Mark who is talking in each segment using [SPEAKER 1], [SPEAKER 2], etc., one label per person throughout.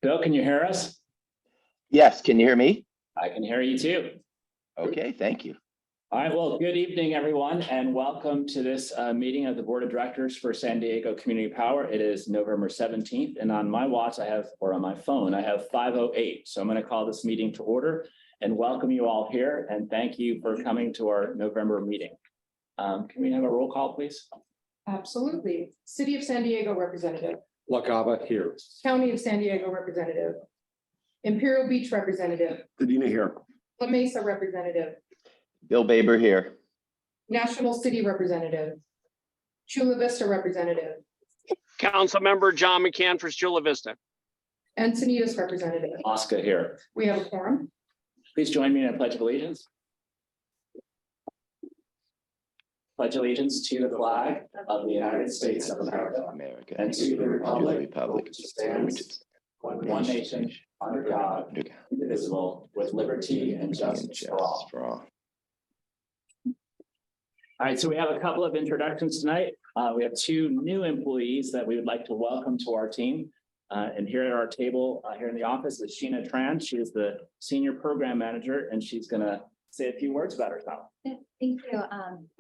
[SPEAKER 1] Bill, can you hear us?
[SPEAKER 2] Yes, can you hear me?
[SPEAKER 1] I can hear you too.
[SPEAKER 2] Okay, thank you.
[SPEAKER 1] All right, well, good evening, everyone, and welcome to this meeting of the Board of Directors for San Diego Community Power. It is November 17th, and on my watch, on my phone, I have 5:08. So I'm going to call this meeting to order and welcome you all here, and thank you for coming to our November meeting. Can we have a roll call, please?
[SPEAKER 3] Absolutely. City of San Diego representative,
[SPEAKER 4] LaCava here.
[SPEAKER 3] County of San Diego representative, Imperial Beach representative,
[SPEAKER 4] Dedina here.
[SPEAKER 3] La Mesa representative,
[SPEAKER 2] Bill Baber here.
[SPEAKER 3] National City representative, Chula Vista representative,
[SPEAKER 5] Councilmember John McCann for Chula Vista.
[SPEAKER 3] Encinitas representative.
[SPEAKER 1] Oscar here.
[SPEAKER 3] We have a quorum.
[SPEAKER 1] Please join me in a pledge of allegiance. Pledge allegiance to the flag of the United States of America
[SPEAKER 2] America.
[SPEAKER 1] and to the republic
[SPEAKER 2] Republic
[SPEAKER 1] which stands one nation under God, indivisible, with liberty and justice for all. All right, so we have a couple of introductions tonight. We have two new employees that we would like to welcome to our team. And here at our table, here in the office is Sheena Tran. She is the Senior Program Manager, and she's gonna say a few words about herself.
[SPEAKER 6] Thank you.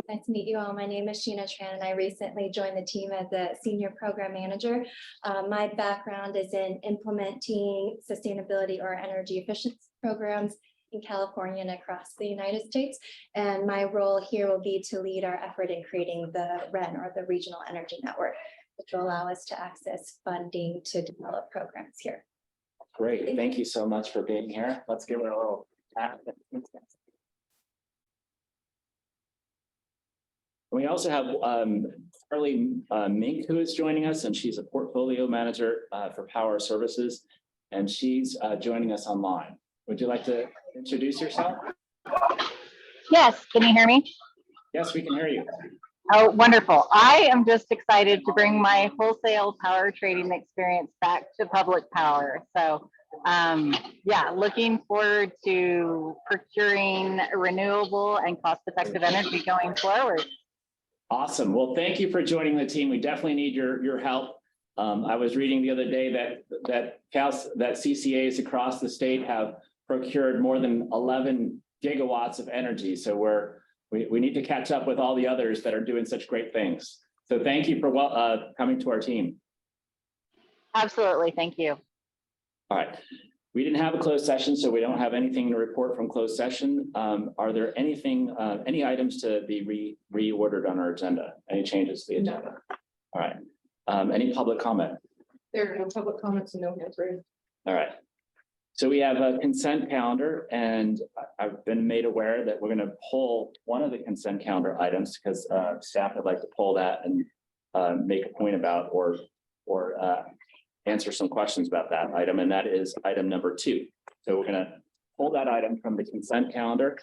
[SPEAKER 6] Nice to meet you all. My name is Sheena Tran, and I recently joined the team as a Senior Program Manager. My background is in implementing sustainability or energy efficiency programs in California and across the United States. And my role here will be to lead our effort in creating the REN, or the Regional Energy Network, which will allow us to access funding to develop programs here.
[SPEAKER 1] Great, thank you so much for being here. Let's give her a little tap. We also have Carly Mink, who is joining us, and she's a Portfolio Manager for Power Services, and she's joining us online. Would you like to introduce yourself?
[SPEAKER 7] Yes, can you hear me?
[SPEAKER 1] Yes, we can hear you.
[SPEAKER 7] Oh, wonderful. I am just excited to bring my wholesale power trading experience back to public power. So yeah, looking forward to procuring renewable and cost-effective energy going forward.
[SPEAKER 1] Awesome. Well, thank you for joining the team. We definitely need your help. I was reading the other day that CCAs across the state have procured more than 11 gigawatts of energy. So we need to catch up with all the others that are doing such great things. So thank you for coming to our team.
[SPEAKER 7] Absolutely. Thank you.
[SPEAKER 1] All right. We didn't have a closed session, so we don't have anything to report from closed session. Are there any items to be reordered on our agenda? Any changes to the agenda? All right. Any public comment?
[SPEAKER 3] There are no public comments and no hands raised.
[SPEAKER 1] All right. So we have a consent calendar, and I've been made aware that we're going to pull one of the consent calendar items because staff would like to pull that and make a point about or answer some questions about that item, and that is item number 2. So we're going to pull that item from the consent calendar,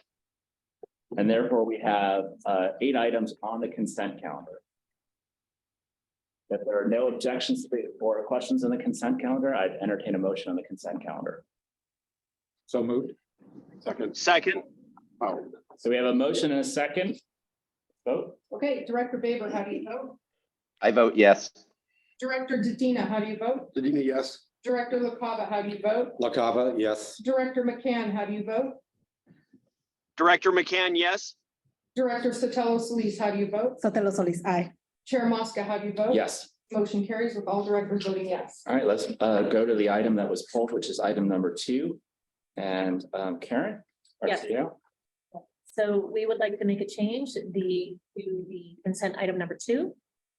[SPEAKER 1] and therefore we have 8 items on the consent calendar. If there are no objections or questions on the consent calendar, I'd entertain a motion on the consent calendar.
[SPEAKER 4] So moved.
[SPEAKER 5] Second,
[SPEAKER 4] Oh,
[SPEAKER 1] So we have a motion and a second. Vote.
[SPEAKER 3] Okay, Director Baber, how do you vote?
[SPEAKER 2] I vote yes.
[SPEAKER 3] Director Dedina, how do you vote?
[SPEAKER 4] Dedina, yes.
[SPEAKER 3] Director LaCava, how do you vote?
[SPEAKER 4] LaCava, yes.
[SPEAKER 3] Director McCann, how do you vote?
[SPEAKER 5] Director McCann, yes.
[SPEAKER 3] Director Sotelo Solis, how do you vote?
[SPEAKER 8] Sotelo Solis, aye.
[SPEAKER 3] Chair Mosca, how do you vote?
[SPEAKER 1] Yes.
[SPEAKER 3] Motion carries with all directors voting yes.
[SPEAKER 1] All right, let's go to the item that was pulled, which is item number 2. And Karen?
[SPEAKER 9] Yes.
[SPEAKER 1] Garcia?
[SPEAKER 9] So we would like to make a change to the consent item number 2.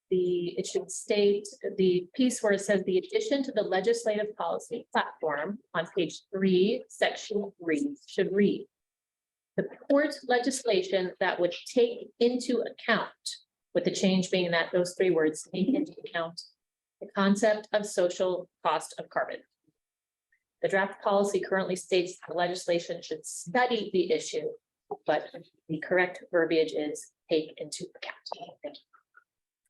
[SPEAKER 9] It should state the piece where it says the addition to the legislative policy platform on page 3, section 3 should read. Support legislation that would take into account, with the change being that those 3 words, take into account the concept of social cost of carbon. The draft policy currently states the legislation should study the issue, but the correct verbiage is take into account. Thank you.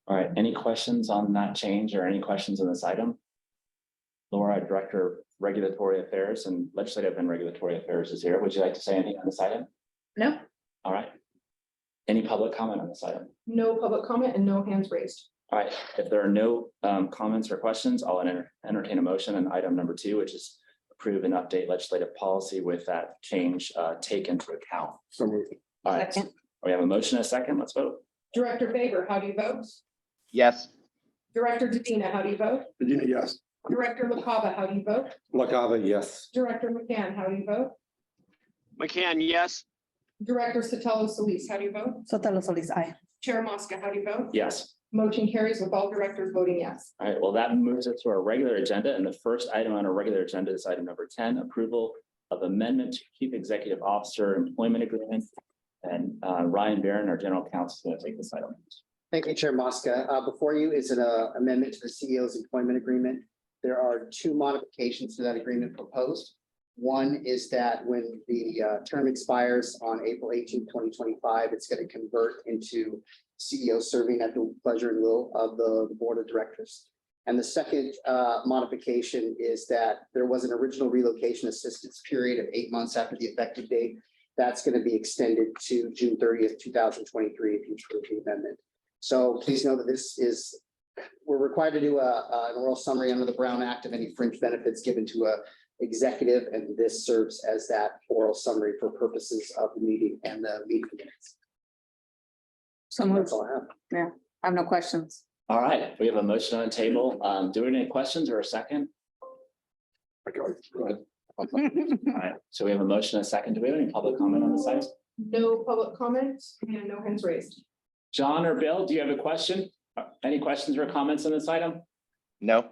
[SPEAKER 1] All right, any questions on that change or any questions on this item? Laura, Director of Regulatory Affairs and Legislative and Regulatory Affairs is here. Would you like to say anything on this item?
[SPEAKER 3] No.
[SPEAKER 1] All right. Any public comment on this item?
[SPEAKER 3] No public comment and no hands raised.
[SPEAKER 1] All right, if there are no comments or questions, I'll entertain a motion on item number 2, which is approve and update legislative policy with that change taken into account.
[SPEAKER 4] So moved.
[SPEAKER 1] All right,
[SPEAKER 3] Second.
[SPEAKER 1] we have a motion, and a second. Let's vote.
[SPEAKER 3] Director Faber, how do you vote?
[SPEAKER 2] Yes.
[SPEAKER 3] Director Gedina, how do you vote?
[SPEAKER 4] Virginia, yes.
[SPEAKER 3] Director LaCava, how do you vote?
[SPEAKER 4] LaCava, yes.
[SPEAKER 3] Director McCann, how do you vote?
[SPEAKER 5] McCann, yes.
[SPEAKER 3] Director Sotelo Solis, how do you vote?
[SPEAKER 8] Sotelo Solis, aye.
[SPEAKER 3] Chair Mosca, how do you vote?
[SPEAKER 1] Yes.
[SPEAKER 3] Motion carries with all directors voting yes.
[SPEAKER 1] All right, well, that moves us to our regular agenda, and the first item on our regular agenda is item number 10, approval of amendment to Chief Executive Officer Employment Agreement. And Ryan Barron, our General Counsel, is going to take this item.
[SPEAKER 10] Thank you, Chair Mosca. Before you is an amendment to the CEO's employment agreement. There are 2 modifications to that agreement proposed. One is that when the term expires on April 18, 2025, it's going to convert into CEO serving at the pleasure and will of the Board of Directors. And the second modification is that there was an original relocation assistance period of 8 months after the effective date. That's going to be extended to June 30th, 2023, if you approve the amendment. So please know that we're required to do an oral summary under the Brown Act of any fringe benefits given to a executive, and this serves as that oral summary for purposes of the meeting and the meeting minutes.
[SPEAKER 8] So moved.
[SPEAKER 10] That's all I have.
[SPEAKER 8] Yeah, I have no questions.
[SPEAKER 1] All right, we have a motion on the table. Do we have any questions or a second?
[SPEAKER 4] Go ahead.
[SPEAKER 1] All right, so we have a motion and a second. Do we have any public comment on this item?
[SPEAKER 3] No public comments and no hands raised.
[SPEAKER 1] John or Bill, do you have a question? Any questions or comments on this item?
[SPEAKER 2] No.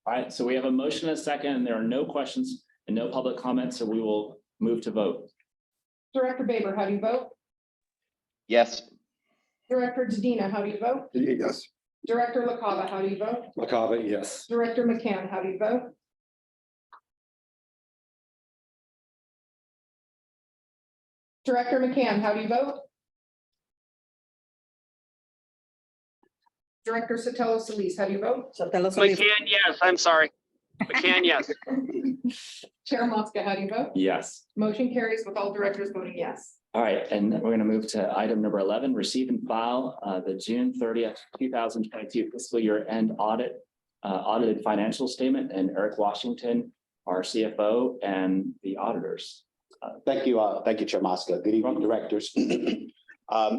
[SPEAKER 1] All right, so we have a motion and a second, and there are no questions and no public comments, so we will move to vote.
[SPEAKER 3] Director Faber, how do you vote?
[SPEAKER 2] Yes.
[SPEAKER 3] Director Gedina, how do you vote?
[SPEAKER 4] Yes.
[SPEAKER 3] Director LaCava, how do you vote?
[SPEAKER 4] LaCava, yes.
[SPEAKER 3] Director McCann, how do you vote? Director McCann, how do you vote? Director Sotelo Solis, how do you vote?
[SPEAKER 8] Sotelo Solis,
[SPEAKER 5] McCann, yes. I'm sorry. McCann, yes.
[SPEAKER 3] Chair Mosca, how do you vote?
[SPEAKER 1] Yes.
[SPEAKER 3] Motion carries with all directors voting yes.
[SPEAKER 1] All right, and we're going to move to item number 11, receive and file the June 30th, 2022 fiscal year end audited financial statement, and Eric Washington, our CFO, and the auditors.
[SPEAKER 11] Thank you, Chair Mosca. Good evening, directors.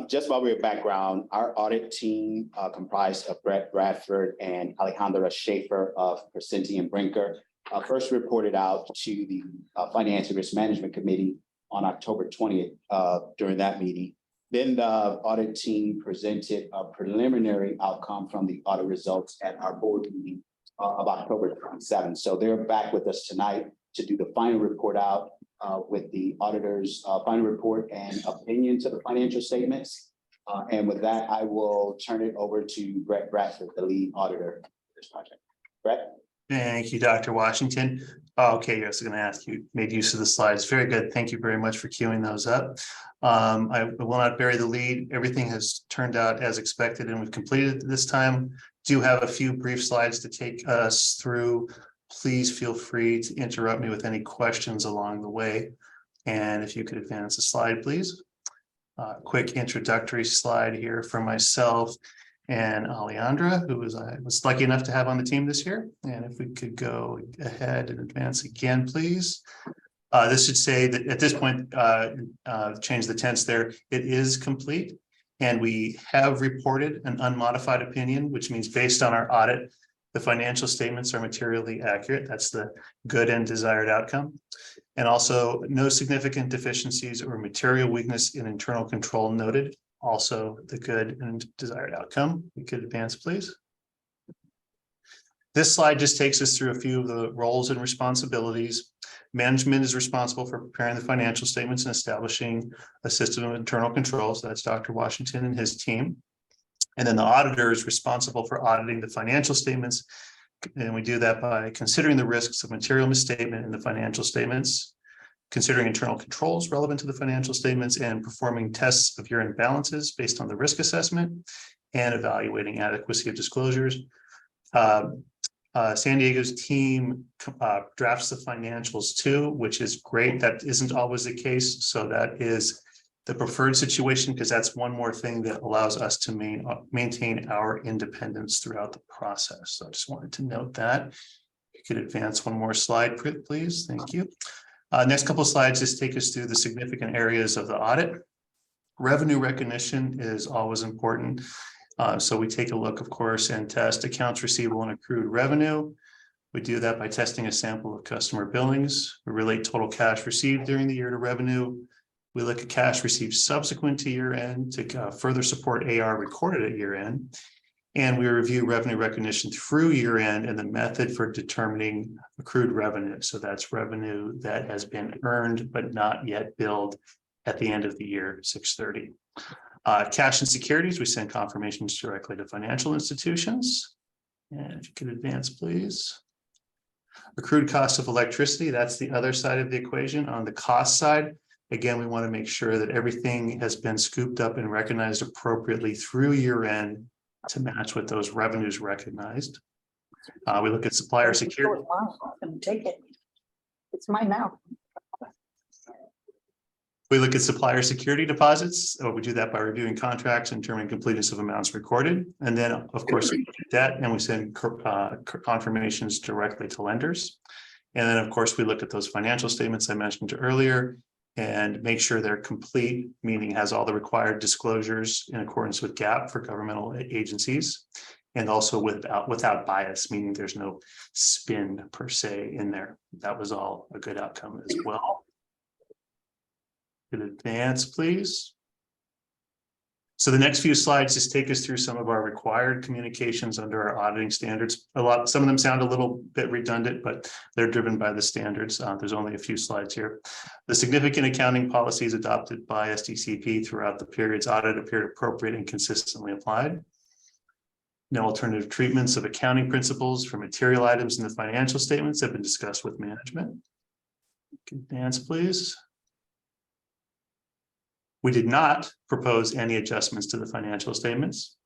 [SPEAKER 11] Just by way of background, our audit team comprised of Brett Bradford and Alejandra Schaefer of Percenti and Brinker first reported out to the Finance and Risk Management Committee on October 20th during that meeting. Then the audit team presented a preliminary outcome from the audit results at our board meeting of October 27th. So they're back with us tonight to do the final report out with the auditor's final report and opinion to the financial statements. And with that, I will turn it over to Brett Bradford, the lead auditor for this project. Brett?
[SPEAKER 12] Thank you, Dr. Washington. Okay, I was going to ask you, made use of the slides. Very good. Thank you very much for queuing those up. I will not bury the lead. Everything has turned out as expected and we've completed it this time. Do have a few brief slides to take us through. Please feel free to interrupt me with any questions along the way. And if you could advance the slide, please. Quick introductory slide here for myself and Alejandra, who I was lucky enough to have on the team this year. And if we could go ahead and advance again, please. This should say that at this point, change the tense there, it is complete. And we have reported an unmodified opinion, which means based on our audit, the financial statements are materially accurate. That's the good and desired outcome. And also no significant deficiencies or material weakness in internal control noted. Also the good and desired outcome. We could advance, please. This slide just takes us through a few of the roles and responsibilities. Management is responsible for preparing the financial statements and establishing a system of internal controls. That's Dr. Washington and his team. And then the auditor is responsible for auditing the financial statements. And we do that by considering the risks of material misstatement in the financial statements, considering internal controls relevant to the financial statements, and performing tests of year-end balances based on the risk assessment, and evaluating adequacy of disclosures. San Diego's team drafts the financials too, which is great. That isn't always the case. So that is the preferred situation, because that's one more thing that allows us to maintain our independence throughout the process. So I just wanted to note that. You could advance one more slide, please. Thank you. Next couple of slides just take us through the significant areas of the audit. Revenue recognition is always important. So we take a look, of course, and test accounts receivable and accrued revenue. We do that by testing a sample of customer billings. We relate total cash received during the year to revenue. We look at cash received subsequent to year end to further support AR recorded at year end. And we review revenue recognition through year end and the method for determining accrued revenue. So that's revenue that has been earned but not yet billed at the end of the year, 6/30. Cash and securities, we send confirmations directly to financial institutions. And if you could advance, please. Accrued cost of electricity, that's the other side of the equation. On the cost side, again, we want to make sure that everything has been scooped up and recognized appropriately through year end to match with those revenues recognized. We look at supplier security.
[SPEAKER 8] Take it. It's mine now.
[SPEAKER 12] We look at supplier security deposits. We do that by reviewing contracts and determining completeness of amounts recorded. And then, of course, we look at debt and we send confirmations directly to lenders. And then, of course, we look at those financial statements I mentioned earlier and make sure they're complete, meaning has all the required disclosures in accordance with GAAP for governmental agencies, and also without bias, meaning there's no spin per se in there. That was all a good outcome as well. Could advance, please. So the next few slides just take us through some of our required communications under our auditing standards. Some of them sound a little bit redundant, but they're driven by the standards. There's only a few slides here. The significant accounting policies adopted by SDCP throughout the period's audit appeared appropriate and consistently applied. No alternative treatments of accounting principles for material items in the financial statements have been discussed with management. Advance, please. We did not propose any adjustments to the financial statements.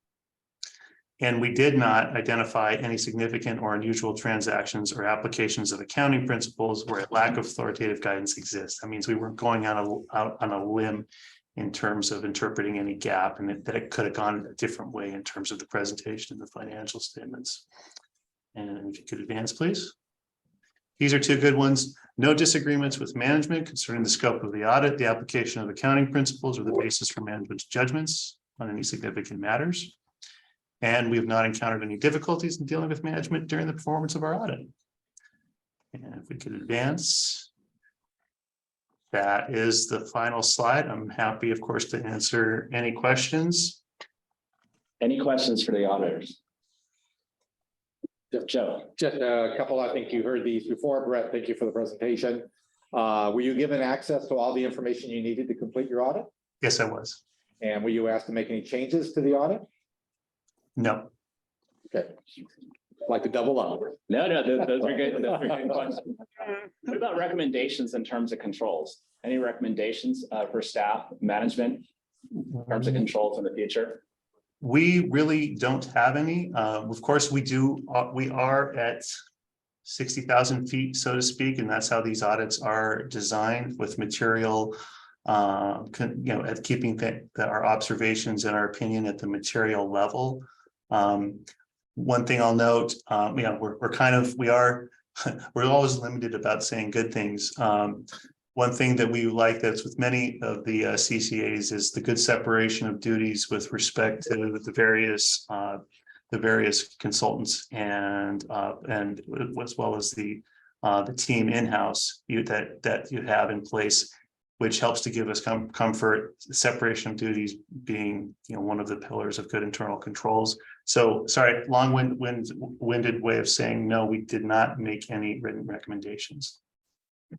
[SPEAKER 12] And we did not identify any significant or unusual transactions or applications of accounting principles where a lack of authoritative guidance exists. That means we weren't going out on a limb in terms of interpreting any gap, and that it could have gone a different way in terms of the presentation of the financial statements. And if you could advance, please. These are two good ones. No disagreements with management concerning the scope of the audit, the application of accounting principles, or the basis for management's judgments on any significant matters. And we have not encountered any difficulties in dealing with management during the performance of our audit. And if we could advance. That is the final slide. I'm happy, of course, to answer any questions.
[SPEAKER 1] Any questions for the auditors? Joe.
[SPEAKER 4] Just a couple, I think you heard these before. Brett, thank you for the presentation. Were you given access to all the information you needed to complete your audit?
[SPEAKER 12] Yes, I was.
[SPEAKER 4] And were you asked to make any changes to the audit?
[SPEAKER 12] No.
[SPEAKER 4] Okay. Like to double up.
[SPEAKER 1] No, those are good. Those are good questions. What about recommendations in terms of controls? Any recommendations for staff, management, in terms of controls in the future?
[SPEAKER 12] We really don't have any. Of course, we do. We are at 60,000 feet, so to speak, and that's how these audits are designed, with material, at keeping our observations and our opinion at the material level. One thing I'll note, we're always limited about saying good things. One thing that we like that's with many of the CCAs is the good separation of duties with respect to the various consultants and as well as the team in-house that you have in place, which helps to give us comfort. Separation of duties being one of the pillars of good internal controls. So sorry, long-winded way of saying no, we did not make any written recommendations.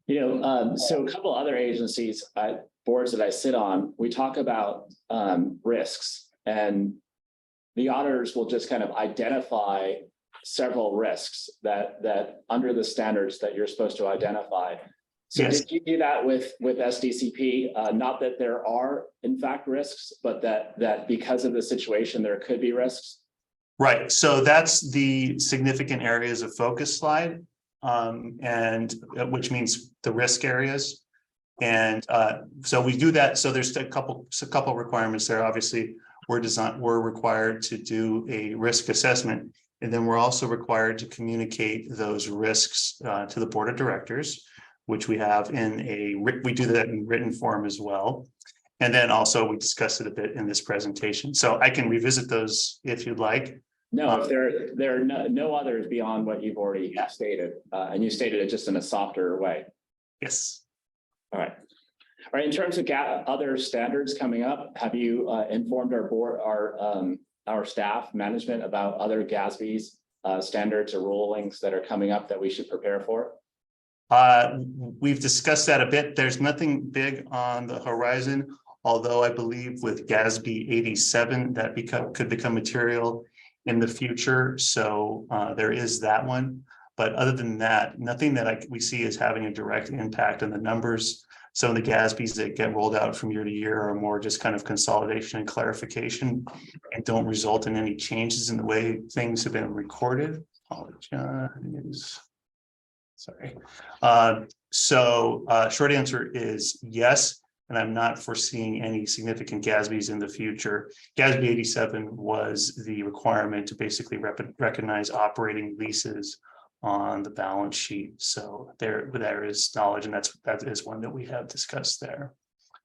[SPEAKER 1] So a couple other agencies, boards that I sit on, we talk about risks, and the auditors will just kind of identify several risks that under the standards that you're supposed to identify. So yes. Did you do that with SDCP? Not that there are in fact risks, but that because of the situation, there could be risks?
[SPEAKER 12] Right, so that's the significant areas of focus slide. And which means the risk areas. And so we do that. So there's a couple requirements there. Obviously, we're required to do a risk assessment. And then we're also required to communicate those risks to the board of directors, which we have we do that in written form as well. And then also we discussed it a bit in this presentation. So I can revisit those if you'd like.
[SPEAKER 1] No, if there are no others beyond what you've already stated, and you stated it just in a softer way.
[SPEAKER 12] Yes.
[SPEAKER 1] All right. All right, in terms of other standards coming up, have you informed our board, our staff management about other GASB's standards or rulings that are coming up that we should prepare for?
[SPEAKER 12] We've discussed that a bit. There's nothing big on the horizon, although I believe with GASB 87 that could become material in the future. So there is that one. But other than that, nothing that we see as having a direct impact on the numbers. Some of the GASBs that get rolled out from year to year are more just kind of consolidation and clarification and don't result in any changes in the way things have been recorded. Apologize. Sorry. Short answer is yes, and I'm not foreseeing any significant GASBs in the future. GASB 87 was the requirement to basically recognize operating leases on the balance sheet. So there is knowledge, and that is one that we have discussed there,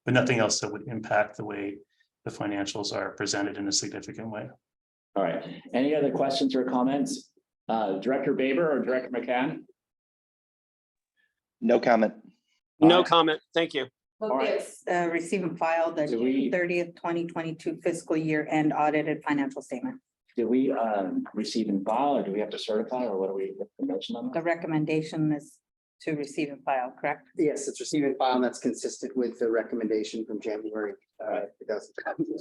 [SPEAKER 12] but nothing else that would impact the way the financials are presented in a significant way.
[SPEAKER 1] All right. Any other questions or comments? Director Baber or Director McCann?
[SPEAKER 2] No comment.
[SPEAKER 5] No comment. Thank you.
[SPEAKER 8] Focus, receive and file the
[SPEAKER 1] Do we-
[SPEAKER 8] June 30th, 2022 fiscal year end audited financial statement.
[SPEAKER 1] Do we receive and file, or do we have to certify, or what do we mention on
[SPEAKER 8] The
[SPEAKER 1] that?
[SPEAKER 8] recommendation is to receive and file, correct?
[SPEAKER 10] Yes, it's receive and file, and that's consistent with the recommendation from January. It does.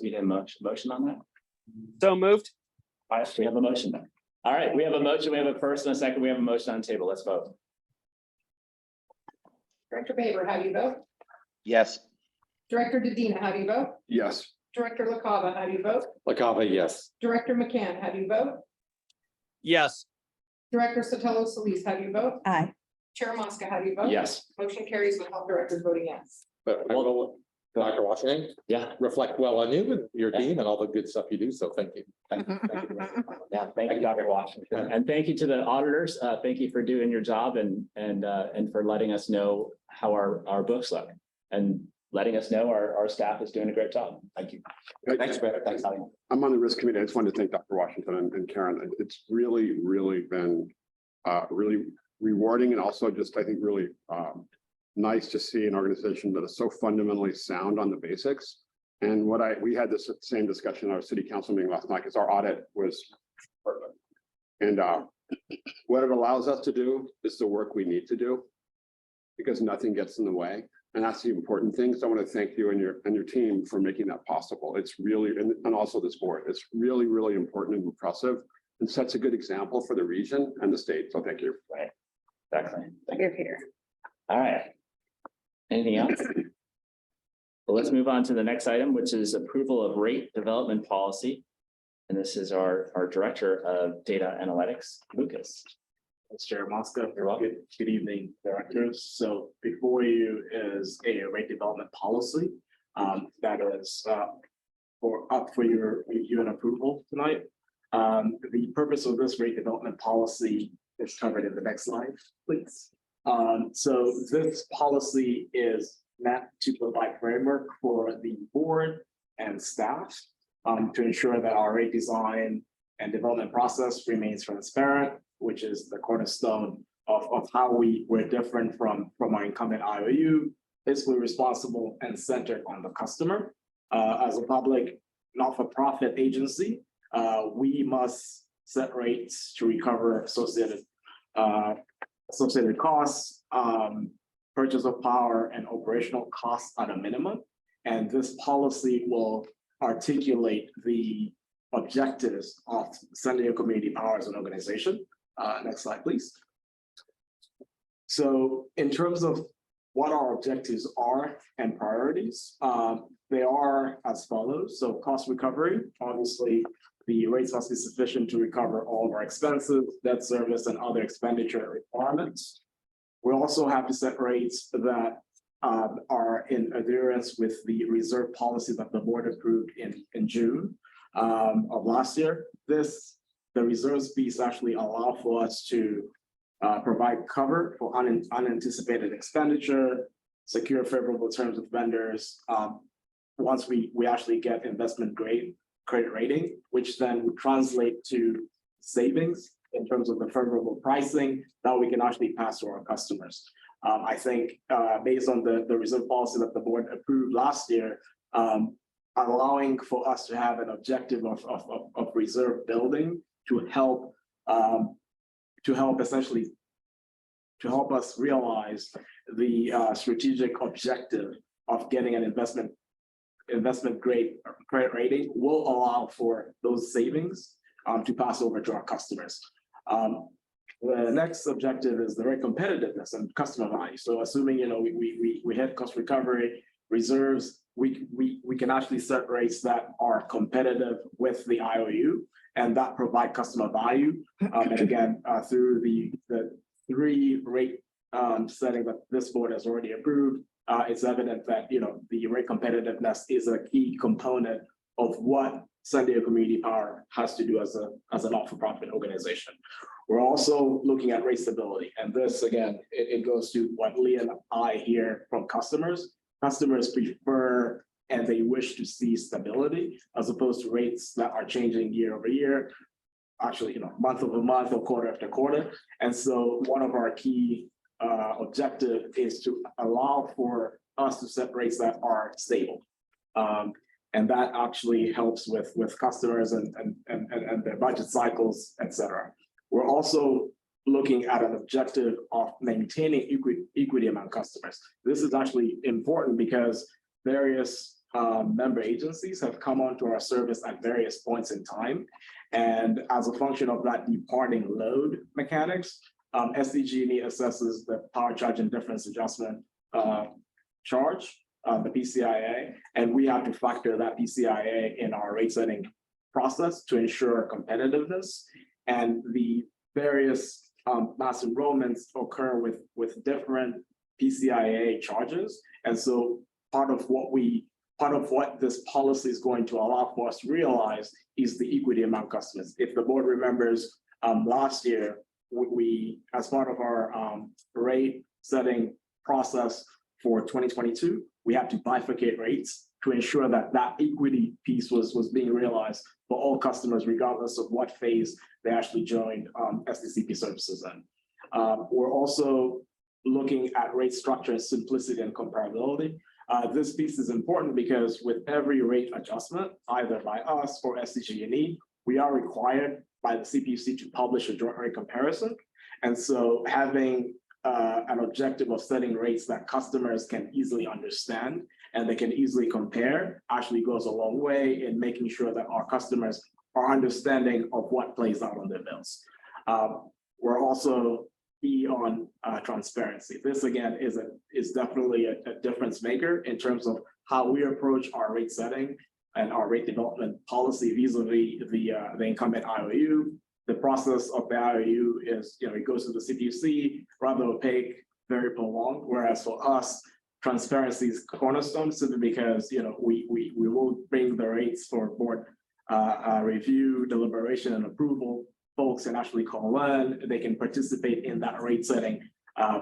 [SPEAKER 1] We did a motion on that?
[SPEAKER 5] So moved.
[SPEAKER 1] All right, we have a motion then. All right, we have a motion. We have a first and a second. We have a motion on the table. Let's vote.
[SPEAKER 3] Director Baber, how do you vote?
[SPEAKER 2] Yes.
[SPEAKER 3] Director Dedina, how do you vote?
[SPEAKER 4] Yes.
[SPEAKER 3] Director LaCava, how do you vote?
[SPEAKER 4] LaCava, yes.
[SPEAKER 3] Director McCann, how do you vote?
[SPEAKER 5] Yes.
[SPEAKER 3] Director Sotelo Solis, how do you vote?
[SPEAKER 8] Aye.
[SPEAKER 3] Chair Mosca, how do you vote?
[SPEAKER 1] Yes.
[SPEAKER 3] Motion carries with all directors voting yes.
[SPEAKER 4] But I will, Dr. Washington,
[SPEAKER 1] Yeah.
[SPEAKER 4] reflect well on you and your team and all the good stuff you do. So thank you.
[SPEAKER 1] Thank you. Yeah, thank you, Dr. Washington. And thank you to the auditors. Thank you for doing your job and for letting us know how our books look and letting us know our staff is doing a great job. Thank you. Thanks, Brett. Thanks, Holly.
[SPEAKER 13] I'm on the risk committee. I just wanted to thank Dr. Washington and Karen. It's really been really rewarding and also just, I think, really nice to see an organization that is so fundamentally sound on the basics. And we had this same discussion in our city council meeting last night because our audit was perfect. And what it allows us to do is the work we need to do because nothing gets in the way. And that's the important thing. So I want to thank you and your team for making that possible. It's really, and also this board, it's really important and impressive and sets a good example for the region and the state. So thank you.
[SPEAKER 1] Right. Exactly.
[SPEAKER 8] You're here.
[SPEAKER 1] All right. Anything else? Well, let's move on to the next item, which is approval of rate development policy. And this is our Director of Data Analytics, Lucas.
[SPEAKER 14] Thanks, Chair Mosca.
[SPEAKER 1] You're welcome.
[SPEAKER 14] Good evening, directors. So before you is a rate development policy that is up for your review and approval tonight. The purpose of this rate development policy is covered in the next slide, please. So this policy is meant to provide framework for the board and staff to ensure that our rate design and development process remains transparent, which is the cornerstone of how we're different from our incumbent IOU, fiscally responsible and centered on the customer. As a public not-for-profit agency, we must set rates to recover associated costs, purchase of power and operational costs at a minimum. And this policy will articulate the objectives of San Diego Community Power as an organization. Next slide, please. So in terms of what our objectives are and priorities, they are as follows. So cost recovery, obviously, the rates must be sufficient to recover all of our expenses, debt service, and other expenditure requirements. We also have to set rates that are in adherence with the reserve policy that the board approved in June of last year. The reserves piece actually allow for us to provide cover for unanticipated expenditure, secure favorable terms with vendors. Once we actually get investment grade credit rating, which then would translate to savings in terms of the favorable pricing that we can actually pass to our customers. I think based on the reserve policy that the board approved last year, allowing for us to have an objective of reserve building to help essentially to help us realize the strategic objective of getting an investment grade credit rating will allow for those savings to pass over to our customers. The next objective is the rate competitiveness and customer value. So assuming we hit cost recovery reserves, we can actually set rates that are competitive with the IOU and that provide customer value. And again, through the 3 rate setting that this board has already approved, it's evident that the rate competitiveness is a key component of what San Diego Community Power has to do as a not-for-profit organization. We're also looking at rate stability, and this again, it goes to what Lee and I hear from customers. Customers prefer and they wish to see stability as opposed to rates that are changing year over year, actually month over month or quarter after quarter. And so one of our key objective is to allow for us to set rates that are stable. And that actually helps with customers and their budget cycles, et cetera. We're also looking at an objective of maintaining equity among customers. This is actually important because various member agencies have come onto our service at various points in time. And as a function of that departing load mechanics, SDG&E assesses the power charge and difference adjustment charge, the PCIA, and we have to factor that PCIA in our rate setting process to ensure competitiveness. And the various mass enrollments occur with different PCIA charges. And so part of what this policy is going to allow for us to realize is the equity among customers. If the board remembers, last year, we as part of our rate setting process for 2022, we had to bifurcate rates to ensure that that equity piece was being realized for all customers, regardless of what phase they actually joined SDCP services in. We're also looking at rate structure, simplicity, and comparability. This piece is important because with every rate adjustment, either by us or SDG&E, we are required by the CPUC to publish a joint rate comparison. And so having an objective of setting rates that customers can easily understand and they can easily compare actually goes a long way in making sure that our customers are understanding of what plays out on their bills. We're also key on transparency. This again is definitely a difference maker in terms of how we approach our rate setting and our rate development policy vis-a-vis the incumbent IOU. The process of the IOU is, it goes to the CPUC, rather opaque, very prolonged, whereas for us, transparency is cornerstone simply because, we will bring the rates for board review, deliberation, and approval. Folks can actually call in, they can participate in that rate setting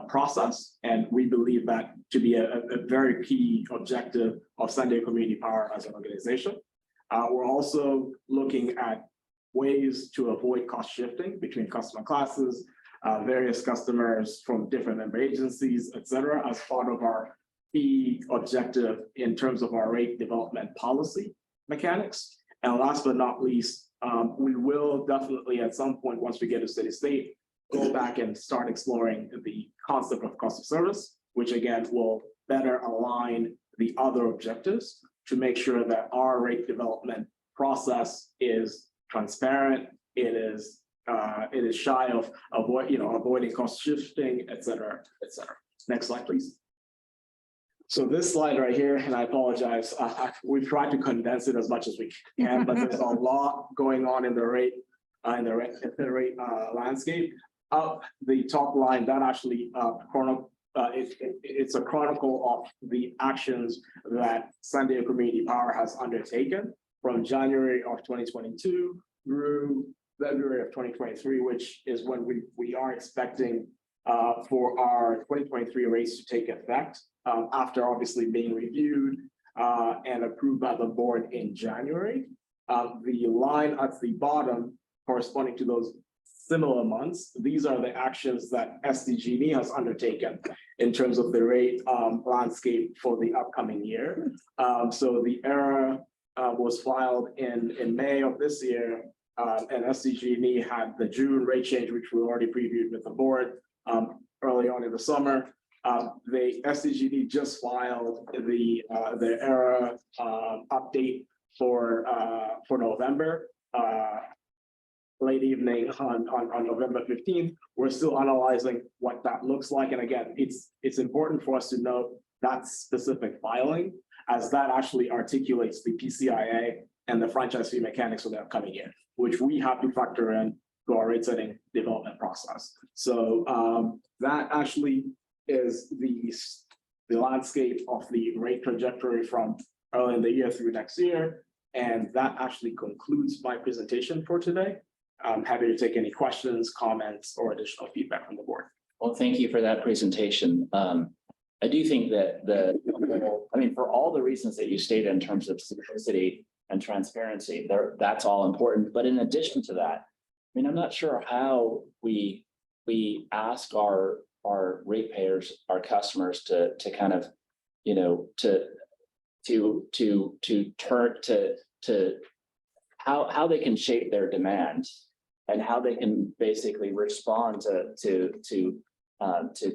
[SPEAKER 14] process. And we believe that to be a very key objective of San Diego Community Power as an organization. We're also looking at ways to avoid cost shifting between customer classes, various customers from different member agencies, et cetera, as part of our key objective in terms of our rate development policy mechanics. And last but not least, we will definitely at some point, once we get to steady state, go back and start exploring the concept of cost of service, which again will better align the other objectives to make sure that our rate development process is transparent, it is shy of avoiding cost shifting, et cetera, et cetera. Next slide, please. So this slide right here, and I apologize, we've tried to condense it as much as we can, but there's a lot going on in the rate landscape. Up the top line, that actually it's a chronicle of the actions that San Diego Community Power has undertaken from January of 2022 through February of 2023, which is when we are expecting for our 2023 rates to take effect, after obviously being reviewed and approved by the board in January. The line at the bottom corresponding to those similar months, these are the actions that SDG&E has undertaken in terms of the rate landscape for the upcoming year. So the ERA was filed in May of this year, and SDG&E had the June rate change, which we already previewed with the board early on in the summer. The SDG&E just filed the ERA update for November. Late evening on November 15th. We're still analyzing what that looks like. And again, it's important for us to note that specific filing, as that actually articulates the PCIA and the franchise fee mechanics for the upcoming year, which we have to factor in to our rate setting development process. So that actually is the landscape of the rate trajectory from early in the year through next year. And that actually concludes my presentation for today. I'm happy to take any questions, comments, or additional feedback from the board.
[SPEAKER 1] Well, thank you for that presentation. I do think that for all the reasons that you stated in terms of simplicity and transparency, that's all important. But in addition to that, I'm not sure how we ask our ratepayers, our customers to kind of, to turn to how they can shape their demand and how they can basically respond to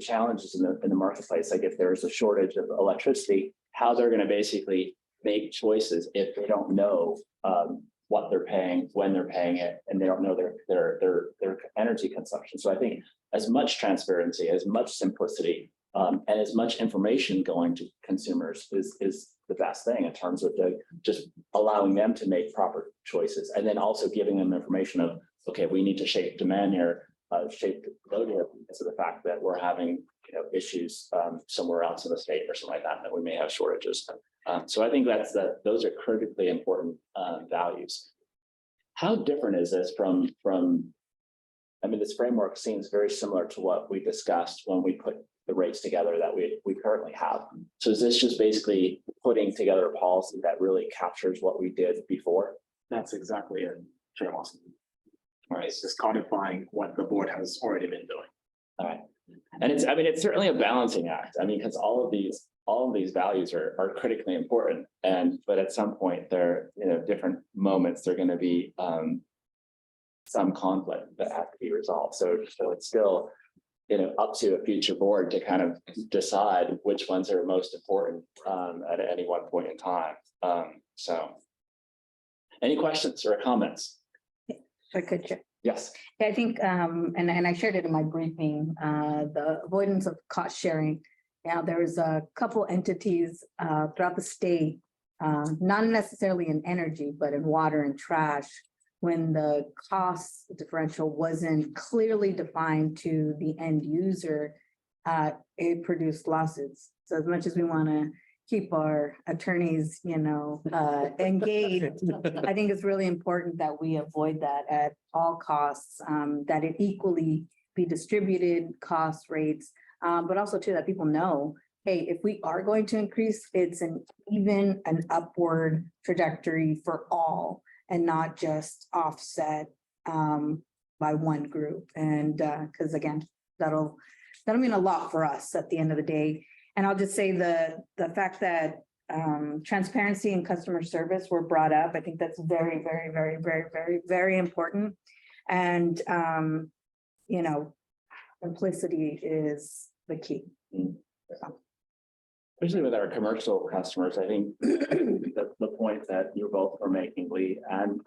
[SPEAKER 1] challenges in the marketplace. Like if there's a shortage of electricity, how they're going to basically make choices if they don't know what they're paying, when they're paying it, and they don't know their energy consumption. So I think as much transparency, as much simplicity, and as much information going to consumers is the best thing in terms of just allowing them to make proper choices, and then also giving them information of, okay, we need to shape demand here, shape load here because of the fact that we're having issues somewhere else in the state or something like that we may have shortages. So I think those are critically important values. How different is this from this framework seems very similar to what we discussed when we put the rates together that we currently have. So is this just basically putting together a policy that really captures what we did before?
[SPEAKER 14] That's exactly it, Chair Lawson.
[SPEAKER 1] All right.
[SPEAKER 14] It's just codifying what the board has already been doing.
[SPEAKER 1] All right. And it's certainly a balancing act. Because all of these values are critically important. But at some point they're, different moments, they're going to be some conflict that have to be resolved. So it's still, up to a future board to kind of decide which ones are most important at any one point in time. So any questions or comments?
[SPEAKER 8] If I could, Chair.
[SPEAKER 1] Yes.
[SPEAKER 8] I think, and I shared it in my briefing, the avoidance of cost sharing. Now, there's a couple entities throughout the state, not necessarily in energy, but in water and trash, when the cost differential wasn't clearly defined to the end user, it produced lawsuits. So as much as we want to keep our attorneys, engaged, I think it's really important that we avoid that at all costs, that it equally be distributed cost rates, but also too that people know, hey, if we are going to increase, it's an upward trajectory for all and not just offset by one group. And because again, that'll mean a lot for us at the end of the day. And I'll just say the fact that transparency and customer service were brought up, I think that's very, very, very, very, very, very important. And simplicity is the key.
[SPEAKER 1] Especially with our commercial customers, I think the point that you both are making, Lee and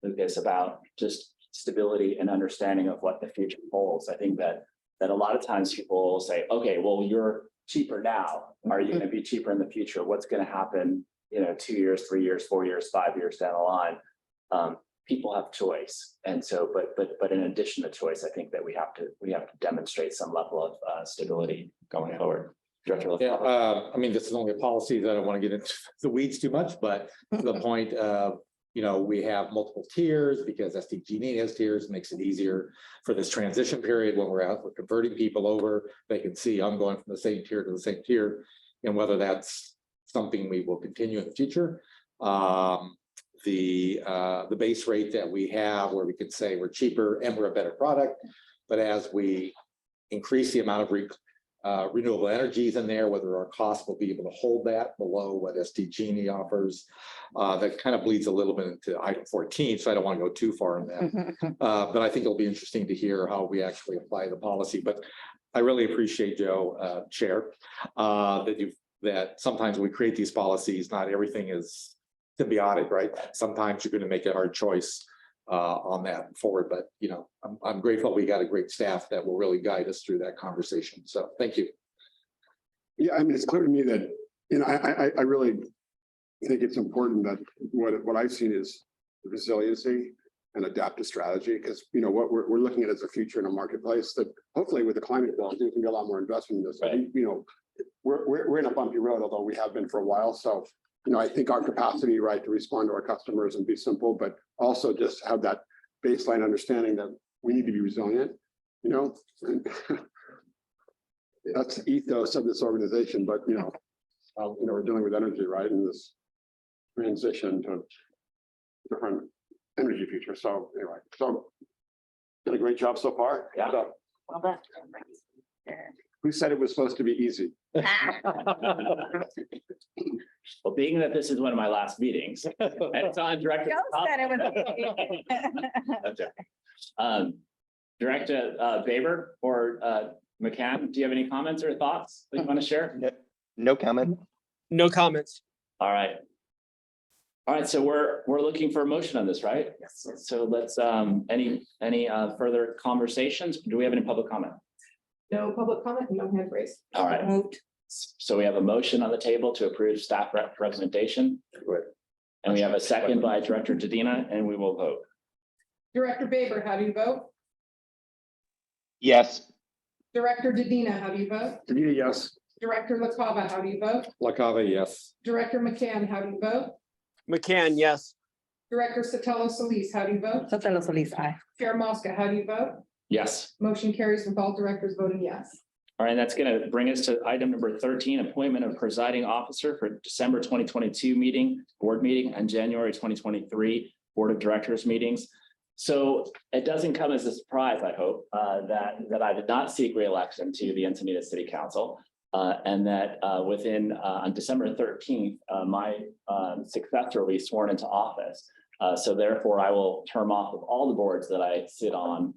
[SPEAKER 1] Lucas, about just stability and understanding of what the future holds. I think that a lot of times people will say, okay, well, you're cheaper now. Are you going to be cheaper in the future? What's going to happen, 2 years, 3 years, 4 years, 5 years down the line? people have choice. And so, but in addition to choice, I think that we have to demonstrate some level of stability going forward. Director
[SPEAKER 4] Yeah,
[SPEAKER 1] LaFava.
[SPEAKER 4] I mean, this is only a policy that I don't want to get into the weeds too much, but the point of, we have multiple tiers because SDG&E has tiers, makes it easier for this transition period when we're converting people over. They can see I'm going from the same tier to the same tier, and whether that's something we will continue in the future. The base rate that we have where we could say we're cheaper and we're a better product, but as we increase the amount of renewable energies in there, whether our costs will be able to hold that below what SDG&E offers. That kind of bleeds a little bit into item 14, so I don't want to go too far in that. But I think it'll be interesting to hear how we actually apply the policy. But I really appreciate, Joe, Chair, that sometimes we create these policies, not everything is symbiotic, right? Sometimes you're going to make a hard choice on that forward, but I'm grateful we got a great staff that will really guide us through that conversation. So thank you.
[SPEAKER 13] Yeah, I mean, it's clear to me that, I really think it's important that what I've seen is resiliency and adaptive strategy, because, what we're looking at as a future in a marketplace that hopefully with the climate bill, there's gonna be a lot more investment in this. I think, we're in a bumpy road, although we have been for a while. So, I think our capacity, right, to respond to our customers and be simple, but also just have that baseline understanding that we need to be resilient, and that's the ethos of this organization. But, we're dealing with energy, right, in this transition to different energy future. So anyway, did a great job so far.
[SPEAKER 1] Yeah.
[SPEAKER 13] So,
[SPEAKER 7] Well done.
[SPEAKER 13] who said it was supposed to be easy?
[SPEAKER 1] Well, being that this is one of my last meetings, and it's on Director.
[SPEAKER 7] Joe said it was
[SPEAKER 1] Okay. Director Baber or McCann, do you have any comments or thoughts that you want to share?
[SPEAKER 2] No comment.
[SPEAKER 5] No comments.
[SPEAKER 1] All right. All right, so we're looking for a motion on this, right? Yes. So let's, any further conversations? Do we have any public comment?
[SPEAKER 3] No public comment, no hand raised.
[SPEAKER 1] All right.
[SPEAKER 8] Moved.
[SPEAKER 1] So we have a motion on the table to approve staff representation. And we have a second by Director Dedina, and we will vote.
[SPEAKER 3] Director Baber, how do you vote?
[SPEAKER 2] Yes.
[SPEAKER 3] Director Dedina, how do you vote?
[SPEAKER 13] Yes.
[SPEAKER 3] Director LaCava, how do you vote?
[SPEAKER 4] LaCava, yes.
[SPEAKER 3] Director McCann, how do you vote?
[SPEAKER 5] McCann, yes.
[SPEAKER 3] Director Sotelo Solis, how do you vote?
[SPEAKER 8] Sotelo Solis, aye.
[SPEAKER 3] Chair Mosca, how do you vote?
[SPEAKER 1] Yes.
[SPEAKER 3] Motion carries with all directors voting yes.
[SPEAKER 1] All right, that's going to bring us to item number 13, appointment of presiding officer for December 2022 board meeting, and January 2023 board of directors meetings. So it doesn't come as a surprise, I hope, that I did not seek re-election to the Encinitas City Council, and that on December 13th, my successor will be sworn into office. So therefore, I will term off of all the boards that I sit on